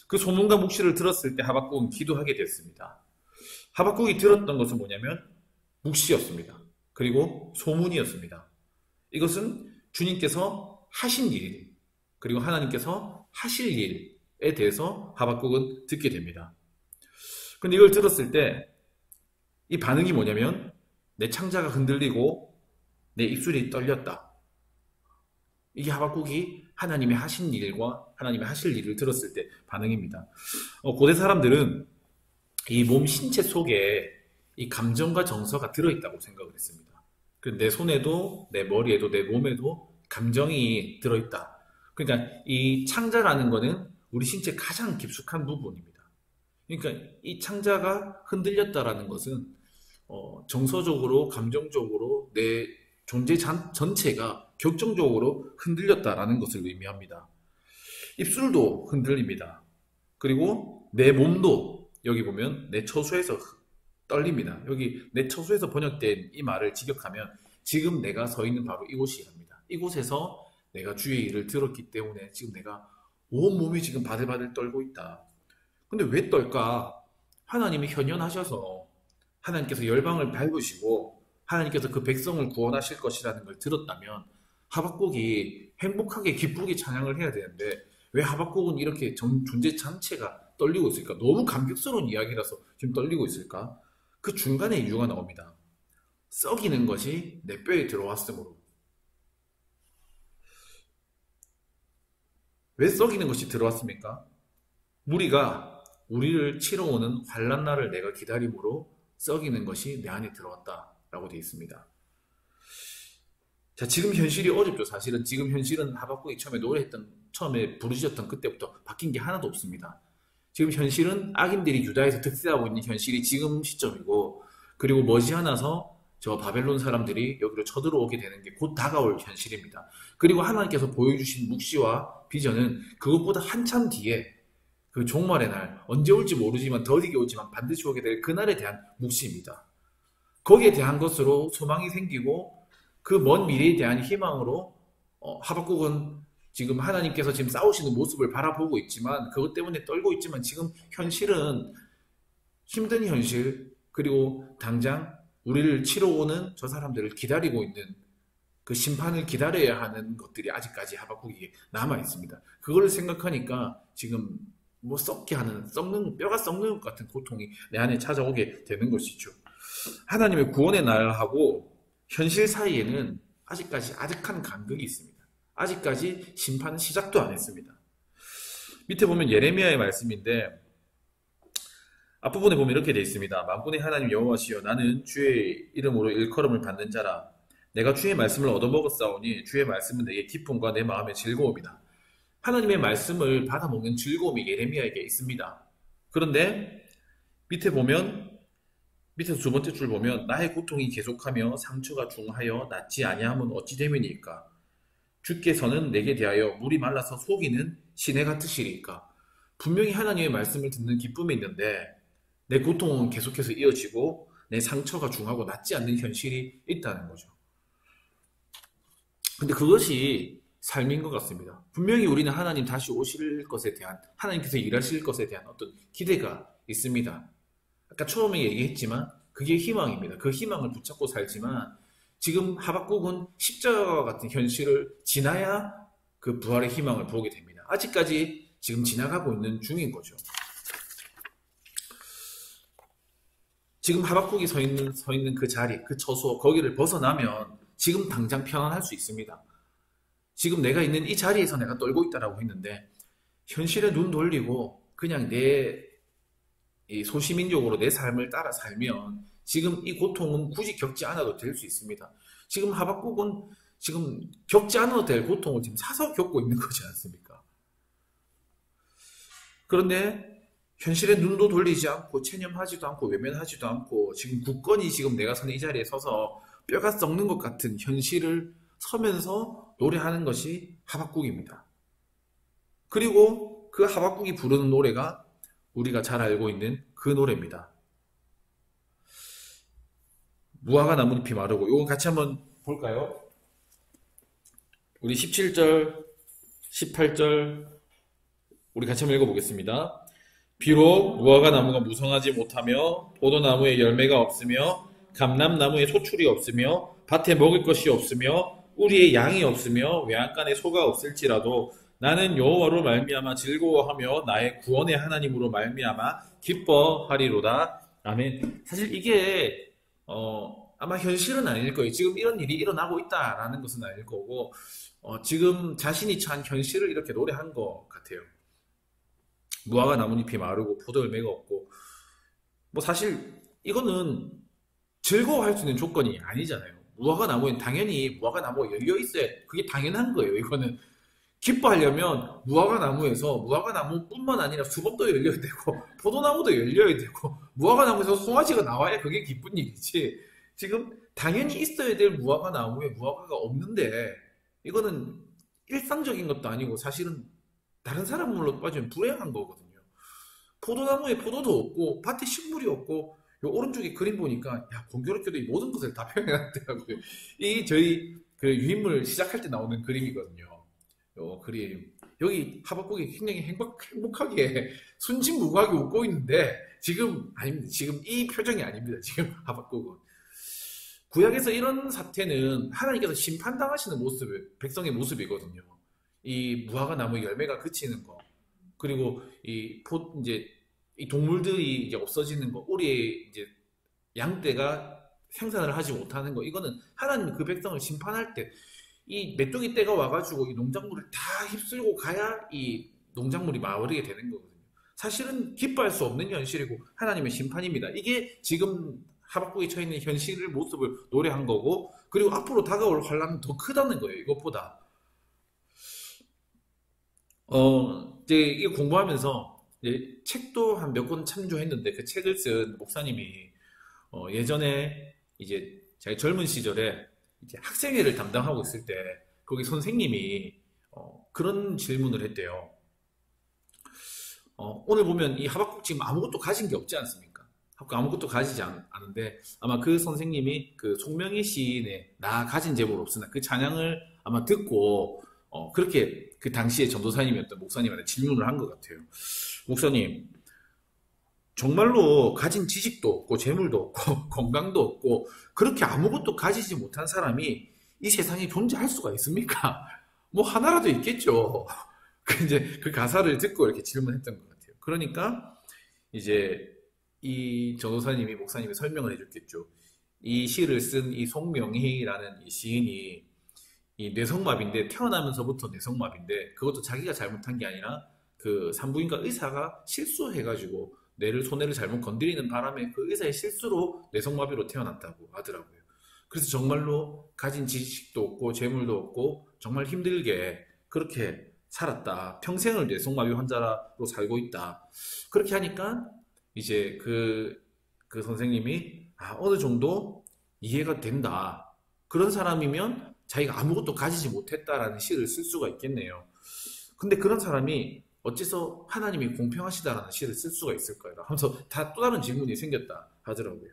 그 소문과 묵시를 들었을 때 하박국은 기도하게 됐습니다. 하박국이 들었던 것은 뭐냐면 묵시였습니다. 그리고 소문이었습니다. 이것은 주님께서 하신 일, 그리고 하나님께서 하실 일에 대해서 하박국은 듣게 됩니다. 근데 이걸 들었을 때 이 반응이 뭐냐면 내 창자가 흔들리고 내 입술이 떨렸다. 이게 하박국이 하나님의 하신 일과 하나님의 하실 일을 들었을 때 반응입니다. 고대 사람들은 이 몸 신체 속에 이 감정과 정서가 들어있다고 생각을 했습니다. 내 손에도 내 머리에도 내 몸에도 감정이 들어있다. 그러니까 이 창자라는 거는 우리 신체 가장 깊숙한 부분입니다. 그러니까 이 창자가 흔들렸다라는 것은 정서적으로, 감정적으로 내 존재 전체가 격정적으로 흔들렸다라는 것을 의미합니다. 입술도 흔들립니다. 그리고 내 몸도 여기 보면 내 처소에서 떨립니다. 여기 내 처소에서 번역된 이 말을 직역하면 지금 내가 서 있는 바로 이곳이랍니다. 이곳에서 내가 주의 일을 들었기 때문에 지금 내가 온몸이 지금 바들바들 떨고 있다. 근데 왜 떨까? 하나님이 현현하셔서 하나님께서 열방을 밟으시고 하나님께서 그 백성을 구원하실 것이라는 걸 들었다면 하박국이 행복하게 기쁘게 찬양을 해야 되는데 왜 하박국은 이렇게 존재 전체가 떨리고 있을까? 너무 감격스러운 이야기라서 지금 떨리고 있을까? 그 중간에 이유가 나옵니다. 썩이는 것이 내 뼈에 들어왔으므로. 왜 썩이는 것이 들어왔습니까? 무리가 우리를 치러 오는 환난 날을 내가 기다림으로 썩이는 것이 내 안에 들어왔다라고 되어 있습니다. 자, 지금 현실이 어렵죠. 사실은 지금 현실은 하박국이 처음에 부르짖었던 그때부터 바뀐 게 하나도 없습니다. 지금 현실은 악인들이 유다에서 득세하고 있는 현실이 지금 시점이고, 그리고 머지않아서 저 바벨론 사람들이 여기로 쳐들어오게 되는 게 곧 다가올 현실입니다. 그리고 하나님께서 보여주신 묵시와 비전은 그것보다 한참 뒤에 그 종말의 날, 언제 올지 모르지만 더디게 오지만 반드시 오게 될 그날에 대한 묵시입니다. 거기에 대한 것으로 소망이 생기고 그 먼 미래에 대한 희망으로 하박국은 지금 하나님께서 지금 싸우시는 모습을 바라보고 있지만, 그것 때문에 떨고 있지만, 지금 현실은 힘든 현실, 그리고 당장 우리를 치러 오는 저 사람들을 기다리고 있는 그 심판을 기다려야 하는 것들이 아직까지 하박국에게 남아 있습니다. 그걸 생각하니까 지금 뼈가 썩는 것 같은 고통이 내 안에 찾아오게 되는 것이죠. 하나님의 구원의 날하고 현실 사이에는 아직까지 아득한 간극이 있습니다. 아직까지 심판은 시작도 안 했습니다. 밑에 보면 예레미야의 말씀인데, 앞부분에 보면 이렇게 되어 있습니다. 만군의 하나님 여호와시여, 나는 주의 이름으로 일컬음을 받는 자라. 내가 주의 말씀을 얻어먹었사오니 주의 말씀은 내게 기쁨과 내 마음의 즐거움이다. 하나님의 말씀을 받아먹는 즐거움이 예레미야에게 있습니다. 그런데 밑에서 두 번째 줄 보면 나의 고통이 계속하며 상처가 중하여 낫지 아니함은 어찌 됨이니까? 주께서는 내게 대하여 물이 말라서 속이는 시내 같으시리까? 분명히 하나님의 말씀을 듣는 기쁨이 있는데 내 고통은 계속해서 이어지고 내 상처가 중하고 낫지 않는 현실이 있다는 거죠. 근데 그것이 삶인 것 같습니다. 분명히 우리는 하나님 다시 오실 것에 대한, 하나님께서 일하실 것에 대한 어떤 기대가 있습니다. 아까 처음에 얘기했지만 그게 희망입니다. 그 희망을 붙잡고 살지만 지금 하박국은 십자가와 같은 현실을 지나야 그 부활의 희망을 보게 됩니다. 아직까지 지금 지나가고 있는 중인 거죠. 지금 하박국이 서 있는 그 자리, 그 처소, 거기를 벗어나면 지금 당장 편안할 수 있습니다. 지금 내가 있는 이 자리에서 내가 떨고 있다라고 했는데 현실에 눈 돌리고 그냥 내 이 소시민족으로 내 삶을 따라 살면 지금 이 고통은 굳이 겪지 않아도 될 수 있습니다. 지금 하박국은 지금 겪지 않아도 될 고통을 지금 사서 겪고 있는 거지 않습니까? 그런데 현실에 눈도 돌리지 않고 체념하지도 않고 외면하지도 않고 지금 굳건히 지금 내가 서는 이 자리에 서서 뼈가 썩는 것 같은 현실을 서면서 노래하는 것이 하박국입니다. 그리고 그 하박국이 부르는 노래가 우리가 잘 알고 있는 그 노래입니다. 무화과 나뭇잎이 마르고, 이거 같이 한번 볼까요? 우리 17절, 18절 우리 같이 한번 읽어보겠습니다. 비록 무화과 나무가 무성하지 못하며 포도나무에 열매가 없으며 감람나무에 소출이 없으며 밭에 먹을 것이 없으며 우리의 양이 없으며 외양간에 소가 없을지라도 나는 여호와로 말미암아 즐거워하며 나의 구원의 하나님으로 말미암아 기뻐하리로다. 아멘. 사실 이게 아마 현실은 아닐 거예요. 지금 이런 일이 일어나고 있다라는 것은 아닐 거고 지금 자신이 처한 현실을 이렇게 노래한 것 같아요. 무화과 나뭇잎이 마르고 포도 열매가 없고 뭐 사실 이거는 즐거워할 수 있는 조건이 아니잖아요. 무화과 나무엔 당연히 무화과 나무가 열려 있어야 그게 당연한 거예요. 이거는 기뻐하려면 무화과 나무에서 무화과 나무뿐만 아니라 수박도 열려야 되고 포도나무도 열려야 되고 무화과 나무에서 송아지가 나와야 그게 기쁜 일이지. 지금 당연히 있어야 될 무화과 나무에 무화과가 없는데 이거는 일상적인 것도 아니고 사실은 다른 사람 물로 빠지면 불행한 거거든요. 포도나무에 포도도 없고 밭에 식물이 없고 요 오른쪽에 그림 보니까 야 공교롭게도 이 모든 것을 다 표현해놨더라고요. 이 저희 그 유인물 시작할 때 나오는 그림이거든요. 요 그림 여기 하박국이 굉장히 행복하게 순진무구하게 웃고 있는데 지금 아닙니다. 지금 이 표정이 아닙니다. 지금 하박국은 구약에서 이런 사태는 하나님께서 심판당하시는 모습, 백성의 모습이거든요. 이 무화과 나무 열매가 그치는 거, 그리고 이제 이 동물들이 이제 없어지는 거, 우리의 이제 양떼가 생산을 하지 못하는 거, 이거는 하나님 그 백성을 심판할 때 이 메뚜기 떼가 와가지고 이 농작물을 다 휩쓸고 가야 이 농작물이 마르게 되는 거거든요. 사실은 기뻐할 수 없는 현실이고 하나님의 심판입니다. 이게 지금 하박국에 처해 있는 현실을 모습을 노래한 거고, 그리고 앞으로 다가올 환란은 더 크다는 거예요. 이것보다. 이제 이거 공부하면서 이제 책도 한 몇 권 참조했는데 그 책을 쓴 목사님이 예전에 이제 자기 젊은 시절에 이제 학생회를 담당하고 있을 때 거기 선생님이 그런 질문을 했대요. 오늘 보면 이 하박국 지금 아무것도 가진 게 없지 않습니까? 하박국 아무것도 가지지 않은데 아마 그 선생님이 그 송명희 시인의 나 가진 재물 없으나 그 찬양을 아마 듣고 그렇게 그 당시에 전도사님이었던 목사님한테 질문을 한 것 같아요. 목사님, 정말로 가진 지식도 없고 재물도 없고 건강도 없고 그렇게 아무것도 가지지 못한 사람이 이 세상에 존재할 수가 있습니까? 뭐 하나라도 있겠죠. 이제 그 가사를 듣고 이렇게 질문했던 것 같아요. 그러니까 이제 이 전도사님이 목사님이 설명을 해줬겠죠. 이 시를 쓴 이 송명희라는 이 시인이 이 뇌성마비인데 태어나면서부터 뇌성마비인데 그것도 자기가 잘못한 게 아니라 그 산부인과 의사가 실수해가지고 뇌를 손해를 잘못 건드리는 바람에 그 의사의 실수로 뇌성마비로 태어났다고 하더라고요. 그래서 정말로 가진 지식도 없고 재물도 없고 정말 힘들게 그렇게 살았다. 평생을 뇌성마비 환자로 살고 있다. 그렇게 하니까 이제 그 선생님이 어느 정도 이해가 된다. 그런 사람이면 자기가 아무것도 가지지 못했다라는 시를 쓸 수가 있겠네요. 근데 그런 사람이 어째서 하나님이 공평하시다라는 시를 쓸 수가 있을까요? 하면서 다 또 다른 질문이 생겼다 하더라고요.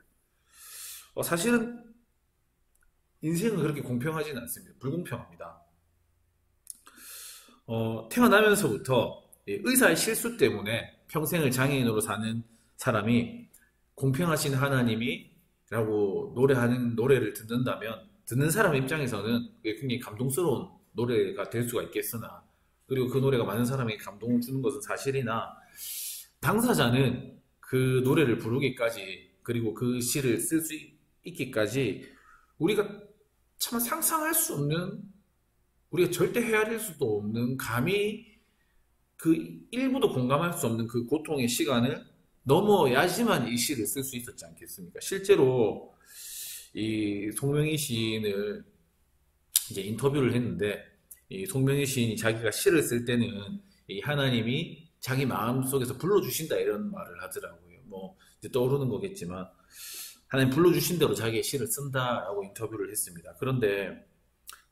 사실은 인생은 그렇게 공평하지는 않습니다. 불공평합니다. 태어나면서부터 의사의 실수 때문에 평생을 장애인으로 사는 사람이 공평하신 하나님이라고 노래하는 노래를 듣는다면 듣는 사람 입장에서는 그게 굉장히 감동스러운 노래가 될 수가 있겠으나 그리고 그 노래가 많은 사람에게 감동을 주는 것은 사실이나 당사자는 그 노래를 부르기까지 그리고 그 시를 쓸 수 있기까지 우리가 참 상상할 수 없는 우리가 절대 헤아릴 수도 없는 감히 그 일부도 공감할 수 없는 그 고통의 시간을 너무 야심한 이 시를 쓸 수 있었지 않겠습니까? 실제로 이 송명희 시인을 이제 인터뷰를 했는데, 이 송명희 시인이 자기가 시를 쓸 때는 이 하나님이 자기 마음속에서 불러주신다 이런 말을 하더라고요. 뭐 이제 떠오르는 거겠지만 하나님 불러주신 대로 자기의 시를 쓴다라고 인터뷰를 했습니다. 그런데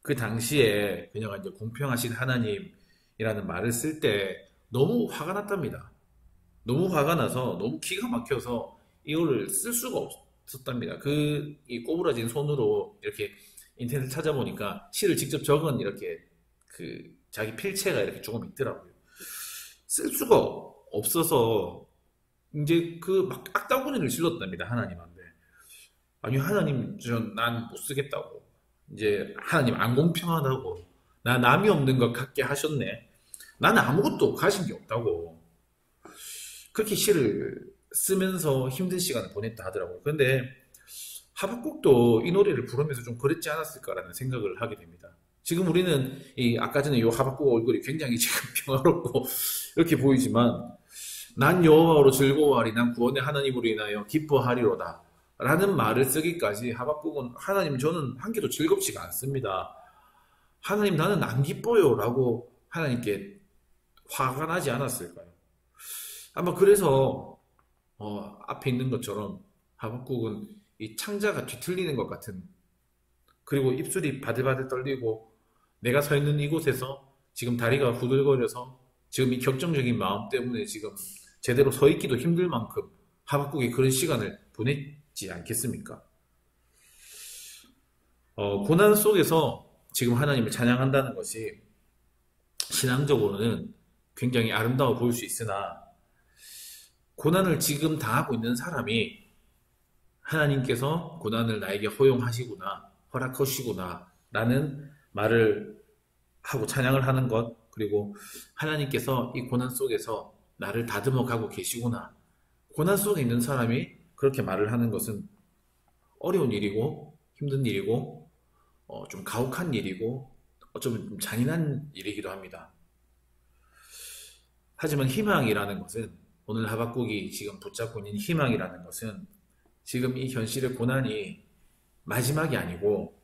그 당시에 그녀가 이제 공평하신 하나님이라는 말을 쓸 때 너무 화가 났답니다. 너무 화가 나서 너무 기가 막혀서 이거를 쓸 수가 없었답니다. 이 꼬부라진 손으로 이렇게 인터넷 찾아보니까 시를 직접 적은 이렇게 자기 필체가 이렇게 조금 있더라고요. 쓸 수가 없어서 이제 막 악다구니를 질렀답니다. 하나님한테. 아니 하나님 난 못 쓰겠다고. 이제 하나님 안 공평하다고. 나 남이 없는 것 같게 하셨네. 나는 아무것도 가진 게 없다고. 그렇게 시를 쓰면서 힘든 시간을 보냈다 하더라고요. 그런데 하박국도 이 노래를 부르면서 좀 그랬지 않았을까라는 생각을 하게 됩니다. 지금 우리는 아까 전에 요 하박국 얼굴이 굉장히 지금 평화롭고 이렇게 보이지만 난 여호와로 즐거워하리 난 구원의 하나님으로 인하여 기뻐하리로다 라는 말을 쓰기까지 하박국은 하나님 저는 한 개도 즐겁지가 않습니다. 하나님 나는 안 기뻐요 라고 하나님께 화가 나지 않았을까요? 아마 그래서 앞에 있는 것처럼 하박국은 이 창자가 뒤틀리는 것 같은, 그리고 입술이 바들바들 떨리고 내가 서 있는 이곳에서 지금 다리가 후들거려서 지금 이 격정적인 마음 때문에 지금 제대로 서 있기도 힘들 만큼 하박국이 그런 시간을 보냈지 않겠습니까? 고난 속에서 지금 하나님을 찬양한다는 것이 신앙적으로는 굉장히 아름다워 보일 수 있으나 고난을 지금 당하고 있는 사람이 하나님께서 고난을 나에게 허용하시구나, 허락하시구나 라는 말을 하고 찬양을 하는 것, 그리고 하나님께서 이 고난 속에서 나를 다듬어 가고 계시구나. 고난 속에 있는 사람이 그렇게 말을 하는 것은 어려운 일이고 힘든 일이고 좀 가혹한 일이고 어쩌면 좀 잔인한 일이기도 합니다. 하지만 희망이라는 것은, 오늘 하박국이 지금 붙잡고 있는 희망이라는 것은 지금 이 현실의 고난이 마지막이 아니고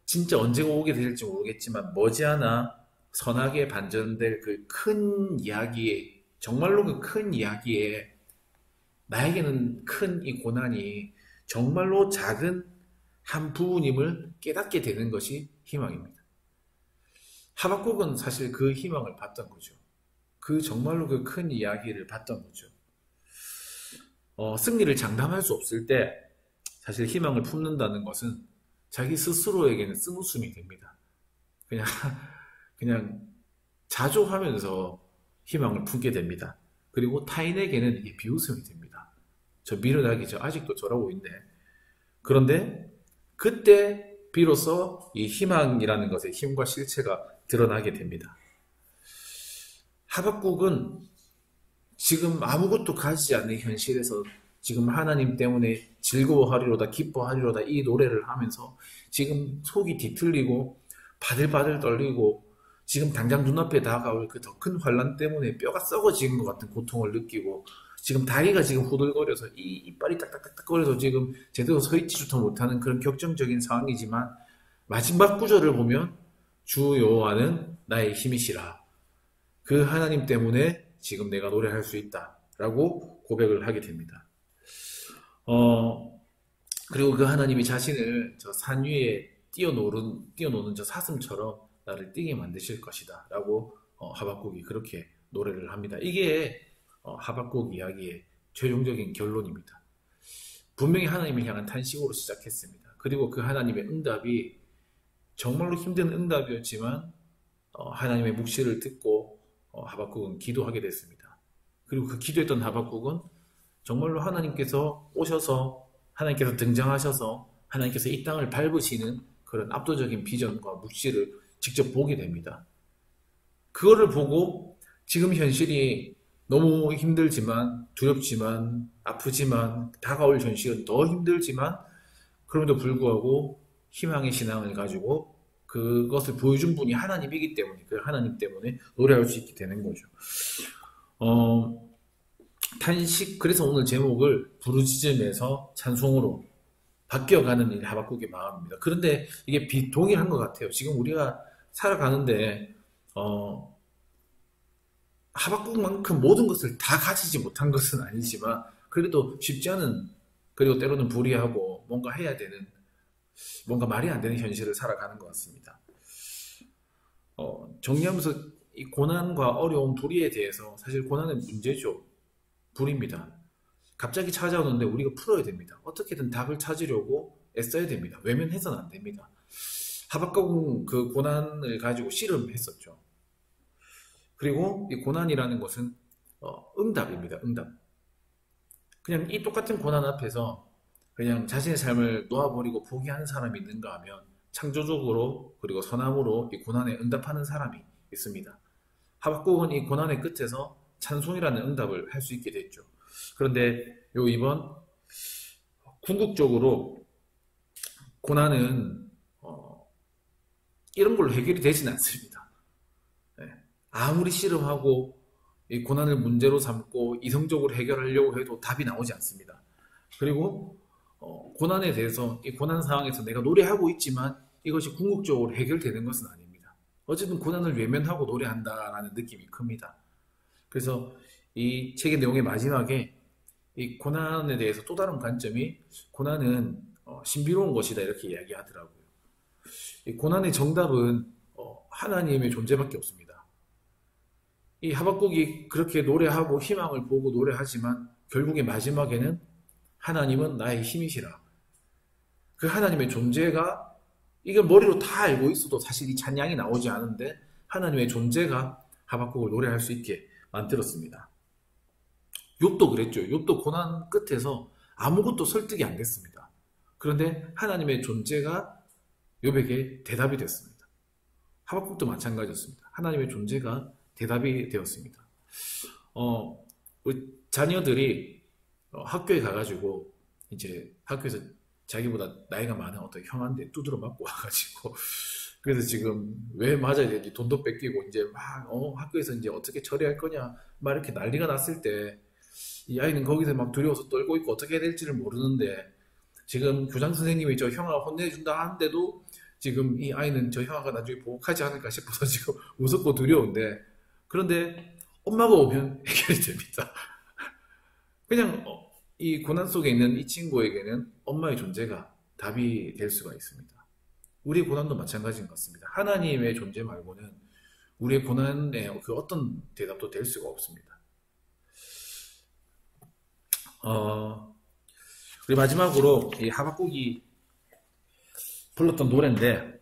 진짜 언제 오게 될지 모르겠지만 머지않아 선하게 반전될 그 큰 이야기에, 정말로 그 큰 이야기에 나에게는 큰 이 고난이 정말로 작은 한 부분임을 깨닫게 되는 것이 희망입니다. 하박국은 사실 그 희망을 봤던 거죠. 정말로 그 큰 이야기를 봤던 거죠. 승리를 장담할 수 없을 때 사실 희망을 품는다는 것은 자기 스스로에게는 쓴웃음이 됩니다. 그냥 자조하면서 희망을 품게 됩니다. 그리고 타인에게는 이게 비웃음이 됩니다. 저 미련하기 저 아직도 저러고 있네. 그런데 그때 비로소 이 희망이라는 것의 힘과 실체가 드러나게 됩니다. 하박국은 지금 아무것도 가지지 않는 현실에서 지금 하나님 때문에 즐거워하리로다 기뻐하리로다 이 노래를 하면서 지금 속이 뒤틀리고 바들바들 떨리고 지금 당장 눈앞에 다가올 그 더 큰 환난 때문에 뼈가 썩어지는 것 같은 고통을 느끼고 지금 다리가 지금 후들거려서 이빨이 딱딱딱딱 거려서 지금 제대로 서 있지조차 못하는 그런 격정적인 상황이지만 마지막 구절을 보면 주 여호와는 나의 힘이시라. 그 하나님 때문에 지금 내가 노래할 수 있다 라고 고백을 하게 됩니다. 그리고 그 하나님이 자신을 저 산 위에 뛰어노는 저 사슴처럼 나를 뛰게 만드실 것이다 라고 하박국이 그렇게 노래를 합니다. 이게 하박국 이야기의 최종적인 결론입니다. 분명히 하나님을 향한 탄식으로 시작했습니다. 그리고 그 하나님의 응답이 정말로 힘든 응답이었지만 하나님의 묵시를 듣고 하박국은 기도하게 됐습니다. 그리고 그 기도했던 하박국은 정말로 하나님께서 오셔서 하나님께서 등장하셔서 하나님께서 이 땅을 밟으시는 그런 압도적인 비전과 묵시를 직접 보게 됩니다. 그거를 보고 지금 현실이 너무 힘들지만 두렵지만 아프지만 다가올 현실은 더 힘들지만 그럼에도 불구하고 희망의 신앙을 가지고 그것을 보여준 분이 하나님이기 때문에 그 하나님 때문에 노래할 수 있게 되는 거죠. 탄식, 그래서 오늘 제목을 부르짖음에서 찬송으로 바뀌어가는 일 하박국의 마음입니다. 그런데 이게 비동일한 것 같아요. 지금 우리가 살아가는데 하박국만큼 모든 것을 다 가지지 못한 것은 아니지만 그래도 쉽지 않은, 그리고 때로는 불의하고 뭔가 해야 되는, 뭔가 말이 안 되는 현실을 살아가는 것 같습니다. 정리하면서 이 고난과 어려움, 불의에 대해서, 사실 고난은 문제죠. 불입니다. 갑자기 찾아오는데 우리가 풀어야 됩니다. 어떻게든 답을 찾으려고 애써야 됩니다. 외면해서는 안 됩니다. 하박국은 그 고난을 가지고 씨름했었죠. 그리고 이 고난이라는 것은 응답입니다. 응답. 그냥 이 똑같은 고난 앞에서 그냥 자신의 삶을 놓아버리고 포기하는 사람이 있는가 하면 창조적으로 그리고 선함으로 이 고난에 응답하는 사람이 있습니다. 하박국은 이 고난의 끝에서 찬송이라는 응답을 할 수 있게 됐죠. 그런데 이번 궁극적으로 고난은 이런 걸로 해결이 되지는 않습니다. 네. 아무리 씨름하고 이 고난을 문제로 삼고 이성적으로 해결하려고 해도 답이 나오지 않습니다. 그리고 고난에 대해서 이 고난 상황에서 내가 노래하고 있지만 이것이 궁극적으로 해결되는 것은 아닙니다. 어쨌든 고난을 외면하고 노래한다라는 느낌이 큽니다. 그래서 이 책의 내용의 마지막에 이 고난에 대해서 또 다른 관점이, 고난은 신비로운 것이다, 이렇게 이야기하더라고요. 이 고난의 정답은 하나님의 존재밖에 없습니다. 이 하박국이 그렇게 노래하고 희망을 보고 노래하지만 결국에 마지막에는 하나님은 나의 힘이시라. 그 하나님의 존재가, 이걸 머리로 다 알고 있어도 사실 이 찬양이 나오지 않은데 하나님의 존재가 하박국을 노래할 수 있게 만들었습니다. 욥도 그랬죠. 욥도 고난 끝에서 아무것도 설득이 안 됐습니다. 그런데 하나님의 존재가 욥에게 대답이 됐습니다. 하박국도 마찬가지였습니다. 하나님의 존재가 대답이 되었습니다. 우리 자녀들이 학교에 가가지고 이제 학교에서 자기보다 나이가 많은 어떤 형한테 두드러 맞고 와가지고, 그래서 지금 왜 맞아야 되지? 돈도 뺏기고 이제 막 학교에서 이제 어떻게 처리할 거냐 막 이렇게 난리가 났을 때 이 아이는 거기서 막 두려워서 떨고 있고 어떻게 해야 될지를 모르는데, 지금 교장 선생님이 저 형아 혼내준다 하는데도 지금 이 아이는 저 형아가 나중에 보복하지 않을까 싶어서 지금 무섭고 두려운데, 그런데 엄마가 오면 해결이 됩니다. 그냥 이 고난 속에 있는 이 친구에게는 엄마의 존재가 답이 될 수가 있습니다. 우리의 고난도 마찬가지인 것 같습니다. 하나님의 존재 말고는 우리의 고난에 그 어떤 대답도 될 수가 없습니다. 우리 마지막으로 이 하박국이 불렀던 노래인데,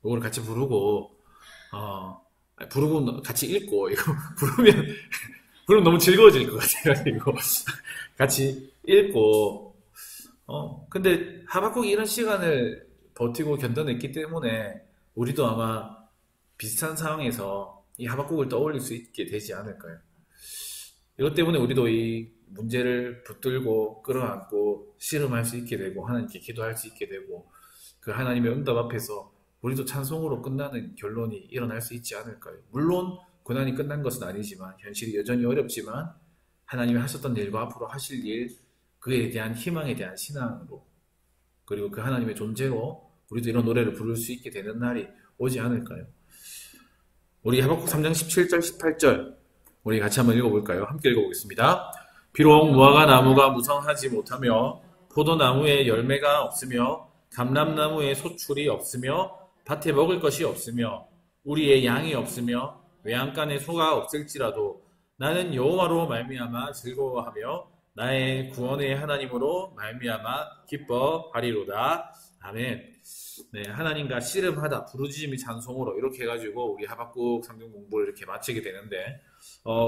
이걸 같이 부르고 같이 읽고, 이거 부르면 너무 즐거워질 것 같아요. 이거 같이 읽고, 근데 하박국이 이런 시간을 버티고 견뎌냈기 때문에 우리도 아마 비슷한 상황에서 이 하박국을 떠올릴 수 있게 되지 않을까요? 이것 때문에 우리도 이 문제를 붙들고 끌어안고 씨름할 수 있게 되고 하나님께 기도할 수 있게 되고, 그 하나님의 응답 앞에서 우리도 찬송으로 끝나는 결론이 일어날 수 있지 않을까요? 물론 고난이 끝난 것은 아니지만, 현실이 여전히 어렵지만 하나님이 하셨던 일과 앞으로 하실 일, 그에 대한 희망에 대한 신앙으로, 그리고 그 하나님의 존재로 우리도 이런 노래를 부를 수 있게 되는 날이 오지 않을까요? 우리 하박국 3장 17절 18절 우리 같이 한번 읽어볼까요? 함께 읽어보겠습니다. 비록 무화과 나무가 무성하지 못하며 포도나무에 열매가 없으며 감람나무에 소출이 없으며 밭에 먹을 것이 없으며 우리의 양이 없으며 외양간에 소가 없을지라도 나는 여호와로 말미암아 즐거워하며 나의 구원의 하나님으로 말미암아 기뻐하리로다. 아멘. 네, 하나님과 씨름하다, 부르짖음이 찬송으로, 이렇게 해가지고 우리 하박국 성경 공부를 이렇게 마치게 되는데,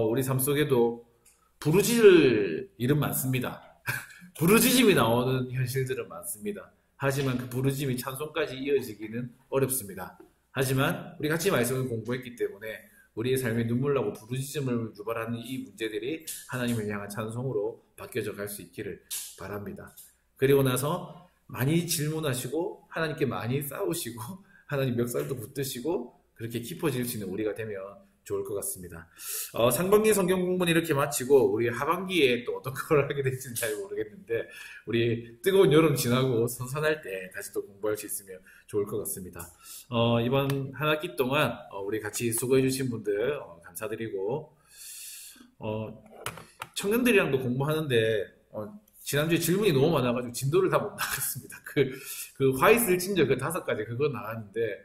우리 삶 속에도 부르짖을 일은 많습니다. 부르짖음이 나오는 현실들은 많습니다. 하지만 그 부르짖음이 찬송까지 이어지기는 어렵습니다. 하지만 우리 같이 말씀을 공부했기 때문에 우리의 삶에 눈물 나고 부르짖음을 유발하는 이 문제들이 하나님을 향한 찬송으로 바뀌어져 갈 수 있기를 바랍니다. 그리고 나서 많이 질문하시고 하나님께 많이 싸우시고 하나님 멱살도 붙드시고 그렇게 깊어질 수 있는 우리가 되면 좋을 것 같습니다. 상반기 성경 공부는 이렇게 마치고 우리 하반기에 또 어떤 걸 하게 될지는 잘 모르겠는데 우리 뜨거운 여름 지나고 선선할 때 다시 또 공부할 수 있으면 좋을 것 같습니다. 이번 한 학기 동안 우리 같이 수고해 주신 분들 감사드리고 청년들이랑도 공부하는데 지난주에 질문이 너무 많아가지고 진도를 다 못 나갔습니다. 그 화이트 진저 그 5가지 그거 나왔는데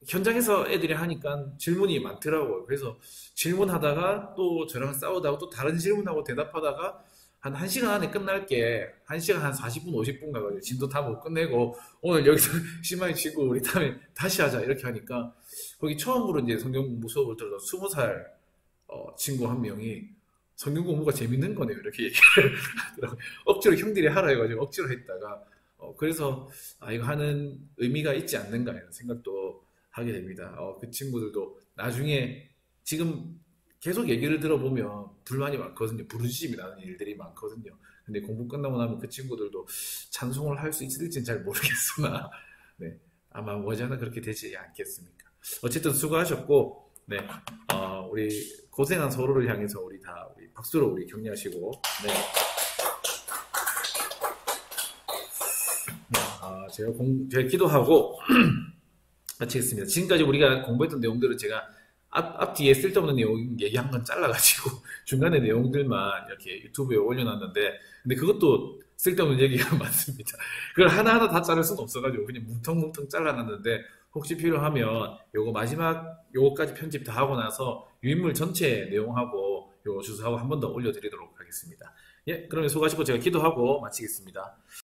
현장에서 애들이 하니까 질문이 많더라고요. 그래서 질문하다가 또 저랑 싸우다가 또 다른 질문하고 대답하다가 한 1시간 안에 끝날 게 1시간 한 40분, 50분 가가지고 진도 다 못 끝내고 오늘 여기서 심하게 치고 우리 다음에 다시 하자 이렇게 하니까 거기 처음으로 이제 성경 공부 수업을 들어서 20살 친구 한 명이 성경 공부가 재밌는 거네요. 이렇게 얘기를 하더라고요. 억지로 형들이 하라 해가지고 억지로 했다가 그래서 이거 하는 의미가 있지 않는가 이런 생각도 하게 됩니다. 그 친구들도 나중에 지금 계속 얘기를 들어보면 불만이 많거든요. 부르짖음이 나는 일들이 많거든요. 근데 공부 끝나고 나면 그 친구들도 찬송을 할 수 있을지는 잘 모르겠으나 네, 아마 머지않아 그렇게 되지 않겠습니까? 어쨌든 수고하셨고 네, 우리 고생한 서로를 향해서 우리 다 우리 박수로 우리 격려하시고 네. 제가 기도하고 마치겠습니다. 지금까지 우리가 공부했던 내용들은 제가 앞뒤에 쓸데없는 내용 얘기한 건 잘라가지고 중간에 내용들만 이렇게 유튜브에 올려놨는데 근데 그것도 쓸데없는 얘기가 많습니다. 그걸 하나하나 다 자를 수는 없어가지고 그냥 뭉텅뭉텅 잘라놨는데 혹시 필요하면 요거 마지막 요거까지 편집 다 하고 나서 유인물 전체 내용하고 요 주소하고 한 번 더 올려드리도록 하겠습니다. 예, 그러면 수고하시고 제가 기도하고 마치겠습니다.